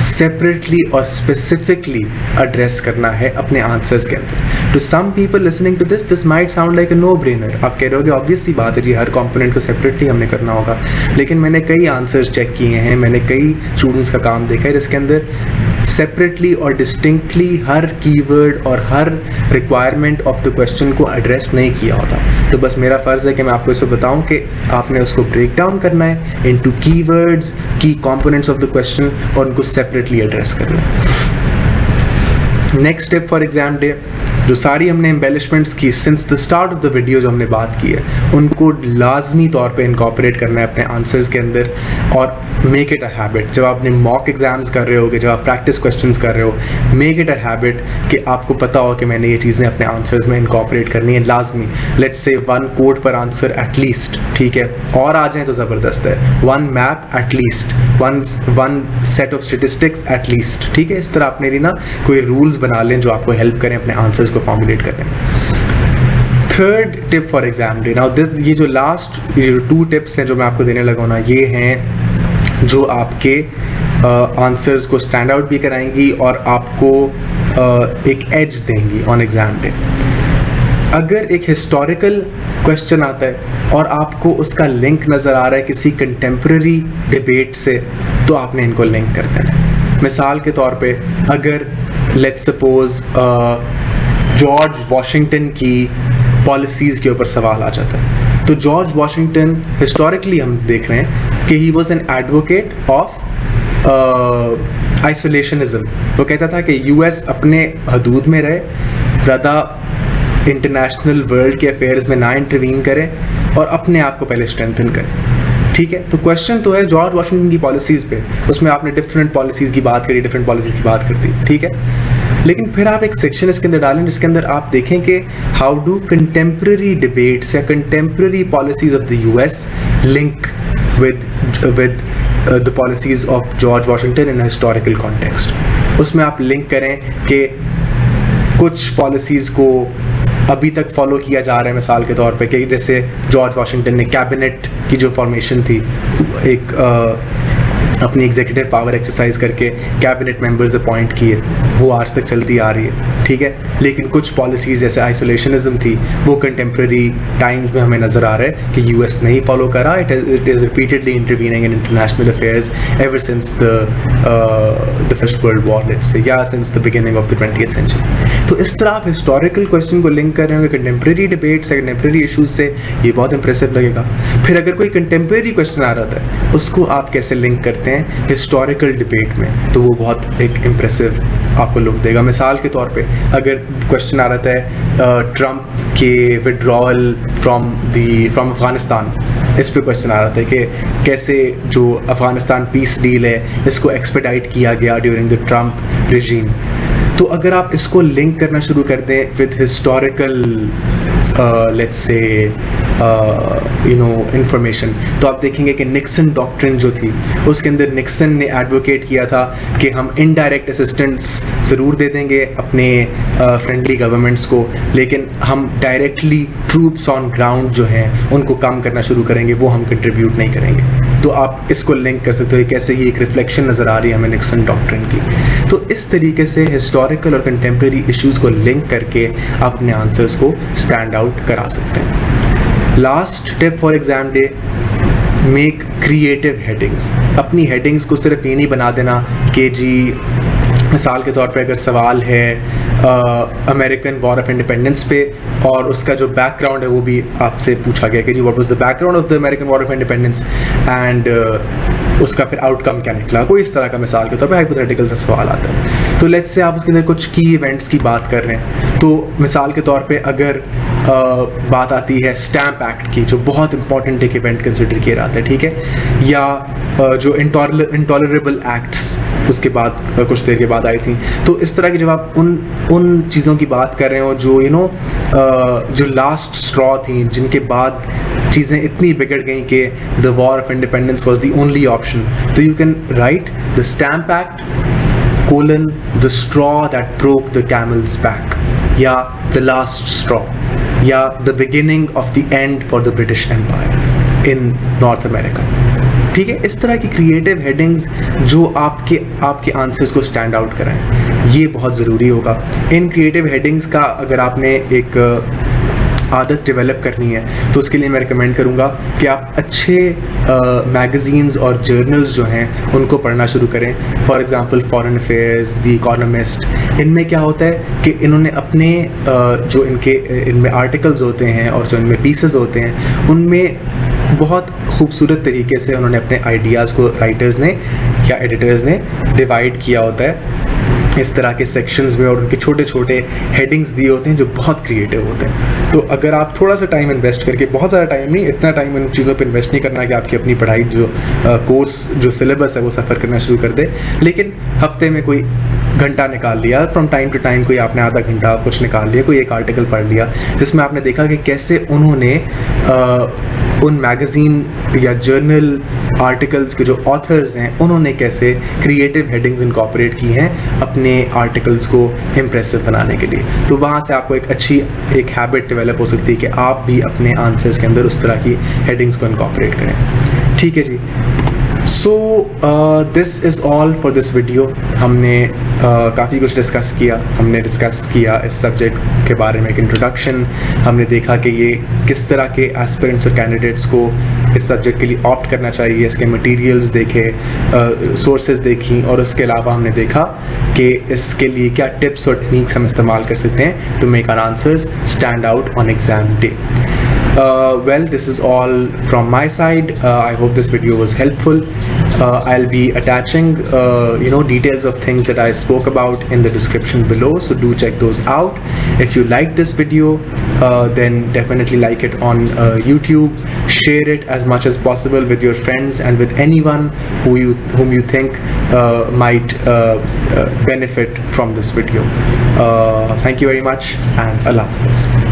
Speaker 1: सेपरेटली और स्पेसिफिकली एड्रेस करना है अपने आंसर्स के अंदर। To some people listening to this might sound like a no brainer. आप कह रहे होगे ऑब्वियस सी बात है जी, हर कंपोनेंट को सेपरेटली हमने करना होगा, लेकिन मैंने कई आंसर्स चेक किए हैं, मैंने कई स्टूडेंट्स का काम देखा है जिसके अंदर सेपरेटली और डिस्टिंक्टली हर कीवर्ड और हर रिक्वायरमेंट ऑफ द क्वेश्चन को एड्रेस नहीं किया होता। तो बस मेरा फ़र्ज़ है कि मैं आपको इसको बताऊं कि आपने उसको ब्रेक डाउन करना है इनटू कीवर्ड्स, की कंपोनेंट्स ऑफ द क्वेश्चन, और उनको सेपरेटली एड्रेस करना है। Next step for exam day, जो सारी हमने एम्बेलिशमेंट्स की since the start of the video जो हमने बात की है, उनको लाजमी तौर पे इनकॉर्पोरेट करना है अपने आंसर्स के अंदर और मेक इट अ हैबिट। जब आपने मॉक एग्जाम्स कर रहे होगे, जब आप प्रैक्टिस क्वेश्चंस कर रहे हो, मेक इट अ हैबिट कि आपको पता हो कि मैंने ये चीज़ें अपने आंसर्स में इनकॉर्पोरेट करनी है लाजमी। लेट्स से 1 कोड पर आंसर एटलीस्ट, ठीक है, और आ जाए तो ज़बरदस्त है, 1 map at least, 1 set of statistics at least, ठीक है। इस तरह आपने ना कोई रूल्स बना लें जो आपको हेल्प करें अपने आंसर्स को फॉर्मुलेट करने में। Third tip for exam day, now this ये जो लास्ट ये 2 टिप्स हैं जो मैं आपको देने लगा हूं ना, ये हैं जो आपके आंसर्स को स्टैंड आउट भी कराएंगी और आपको एक एज देंगी ऑन एग्जाम डे। अगर एक हिस्टोरिकल क्वेश्चन आता है और आपको उसका लिंक नज़र आ रहा है किसी कंटेम्प्रेरी डिबेट से, तो आपने इनको लिंक कर देना है। मिसाल के तौर पे अगर लेट्स सपोज जॉर्ज वॉशिंगटन की पॉलिसीज़ के ऊपर सवाल आ जाता है, तो जॉर्ज वॉशिंगटन हिस्टोरिकली हम देख रहे हैं कि he was an advocate of isolationism. वो कहता था कि US अपने हदूद में रहे, ज़्यादा इंटरनेशनल वर्ल्ड के अफेयर्स में ना इंटरवीन करें और अपने आप को पहले स्ट्रेंथन करें। ठीक है, तो क्वेश्चन तो है जॉर्ज वाशिंगटन की पॉलिसीज पे, उसमें आपने डिफरेंट पॉलिसीज की बात करी, डिफरेंट पॉलिसीज की बात करती, ठीक है, लेकिन फिर आप एक सेक्शन इसके अंदर डालें जिसके अंदर आप देखें कि हाउ डू कंटेम्प्रेरी डिबेट्स या contemporary policies of the US link with the policies of George Washington in a historical context. उसमें आप लिंक करें कि कुछ पॉलिसीज को अभी तक फॉलो किया जा रहा है, मिसाल के तौर पे कि जैसे जॉर्ज वाशिंगटन ने कैबिनेट की जो फॉर्मेशन थी, एक अपनी एग्जीक्यूटिव पावर एक्सरसाइज करके कैबिनेट मेंबर्स अपॉइंट किए, वो आज तक चलती आ रही है, ठीक है, लेकिन कुछ पॉलिसीज जैसे आइसोलेशनिज्म थी वो कंटेम्प्रेरी टाइम्स में हमें नज़र आ रहा है कि यूएस नहीं फॉलो करा. It is repeatedly intervening in international affairs ever since the first world war, let's say, या since the beginning of the 20th century. तो इस तरह आप हिस्टोरिकल क्वेश्चन को लिंक कर रहे होंगे कंटेम्प्रेरी डिबेट से, कंटेम्प्रेरी इशूज से, ये बहुत इंप्रेसिव लगेगा. फिर अगर कोई कंटेम्प्रेरी क्वेश्चन आ रहा है उसको आप कैसे लिंक करते हैं हिस्टोरिकल डिबेट में, तो वो बहुत एक इम्प्रेसिव आपको लुक देगा. मिसाल के तौर पे अगर क्वेश्चन आ रहा है ट्रम्प के विड्रॉवल फ्रॉम अफगानिस्तान, इस पे क्वेश्चन आ रहा था कि कैसे जो अफगानिस्तान पीस डील है इसको एक्सपेडाइट किया गया ड्यूरिंग द ट्रम्प रिजीम, तो अगर आप इसको लिंक करना शुरू कर दें with historical let's say information, तो आप देखेंगे कि निक्सन डॉक्ट्रिन जो थी उसके अंदर निक्सन ने एडवोकेट किया था कि हम इनडायरेक्ट असिस्टेंस ज़रूर दे देंगे अपने फ्रेंडली गवर्नमेंट्स को, लेकिन हम डायरेक्टली ट्रूप्स ऑन ग्राउंड जो हैं उनको कम करना शुरू करेंगे, वो हम कंट्रीब्यूट नहीं करेंगे. तो आप इसको लिंक कर सकते हो कैसे ये एक रिफ्लेक्शन नज़र आ रही है हमें निक्सन डॉक्ट्रिन की. तो इस तरीके से हिस्टोरिकल और कंटेम्प्रेरी इश्यूज़ को लिंक करके आप अपने आंसर्स को स्टैंड आउट करा सकते हैं. Last tip for exam day, make creative headings. अपनी हेडिंग्स को सिर्फ ये नहीं बना देना कि जी मिसाल के तौर पे अगर सवाल है अमेरिकन वॉर ऑफ इंडिपेंडेंस पे और उसका जो बैकग्राउंड है वो भी आपसे पूछा गया कि जी what was the background of the American war of independence and उसका फिर आउटकम क्या निकला, कोई इस तरह का मिसाल के तौर पे हाइपोथेटिकल सा सवाल आता है. तो लेट्स से आप उसके अंदर कुछ की इवेंट्स की बात कर रहे हैं, तो मिसाल के तौर पे अगर बात आती है स्टैम्प एक्ट की जो बहुत इंपॉर्टेंट एक इवेंट कंसिडर किया जाता है, ठीक है, या जो इंटॉलरेबल एक्ट्स उसके बाद कुछ देर के बाद आई थी, तो इस तरह की जब आप उन चीज़ों की बात कर रहे हो जो जो लास्ट स्ट्रॉ थी, जिनके बाद चीज़ें इतनी बिगड़ गई कि the war of independence was the only option, तो you can write the stamp act colon the straw that broke the camel's back, या द लास्ट स्ट्रॉ, या the beginning of the end for the British empire in North America. ठीक है, इस तरह की creative headings जो आपके answers को स्टैंड आउट कराएं, ये बहुत ज़रूरी होगा. इन क्रिएटिव हेडिंग्स का अगर आपने एक आदत डेवलप करनी है तो उसके लिए मैं रिकमेंड करूँगा कि आप अच्छे मैगज़ीन्स और जर्नल्स जो हैं उनको पढ़ना शुरू करें. For example foreign affairs, the economist, इनमें क्या होता है कि इन्होंने अपने जो इनमें आर्टिकल्स होते हैं और जो इनमें पीसेस होते हैं उनमें बहुत खूबसूरत तरीके से उन्होंने अपने आइडियाज़ को राइटर्स ने या एडिटर्स ने डिवाइड किया होता है इस तरह के सेक्शंस में, और उनके छोटे छोटे हेडिंग्स दिए होते हैं जो बहुत क्रिएटिव होते हैं. तो अगर आप थोड़ा सा टाइम इन्वेस्ट करके, बहुत ज़्यादा टाइम नहीं, इतना टाइम इन चीज़ों पे इन्वेस्ट नहीं करना कि आपकी अपनी पढ़ाई जो कोर्स जो सिलेबस है वो सफ़र करना शुरू कर दे, लेकिन हफ्ते में कोई घंटा निकाल लिया, फ्रॉम टाइम टू टाइम कोई आपने आधा घंटा कुछ निकाल लिया, कोई एक आर्टिकल पढ़ लिया जिसमें आपने देखा कि कैसे उन्होंने उन मैगज़ीन या जर्नल आर्टिकल्स के जो ऑथर्स हैं उन्होंने कैसे क्रिएटिव हेडिंग्स इनकॉर्पोरेट की हैं अपने आर्टिकल्स को इम्प्रेसिव बनाने के लिए. तो वहाँ से आपको एक अच्छी एक हैबिट डेवलप हो सकती है कि आप भी अपने आंसर्स के अंदर उस तरह की हेडिंग्स को इनकॉर्पोरेट करें. ठीक है जी. So this is all for this video. हमने काफ़ी कुछ डिस्कस किया. हमने डिस्कस किया इस सब्जेक्ट के बारे में एक इंट्रोडक्शन. हमने देखा कि ये किस तरह के एस्पिरेंट्स और कैंडिडेट्स को इस सब्जेक्ट के लिए ऑप्ट करना चाहिए, इसके मटेरियल्स देखे, सोर्सेज देखी, और उसके अलावा हमने देखा कि इसके लिए क्या टिप्स और टेक्निक्स हम इस्तेमाल कर सकते हैं to make our answers stand out on exam day. Well, this is all from my side. I hope this video was helpful. I'll be attaching details of things that I spoke about in the description below, so do check those out. If you like this video, then definitely like it on YouTube. Share it as much as possible with your friends and with anyone whom you think might benefit from this video. Thank you very much, and Allah Hafiz.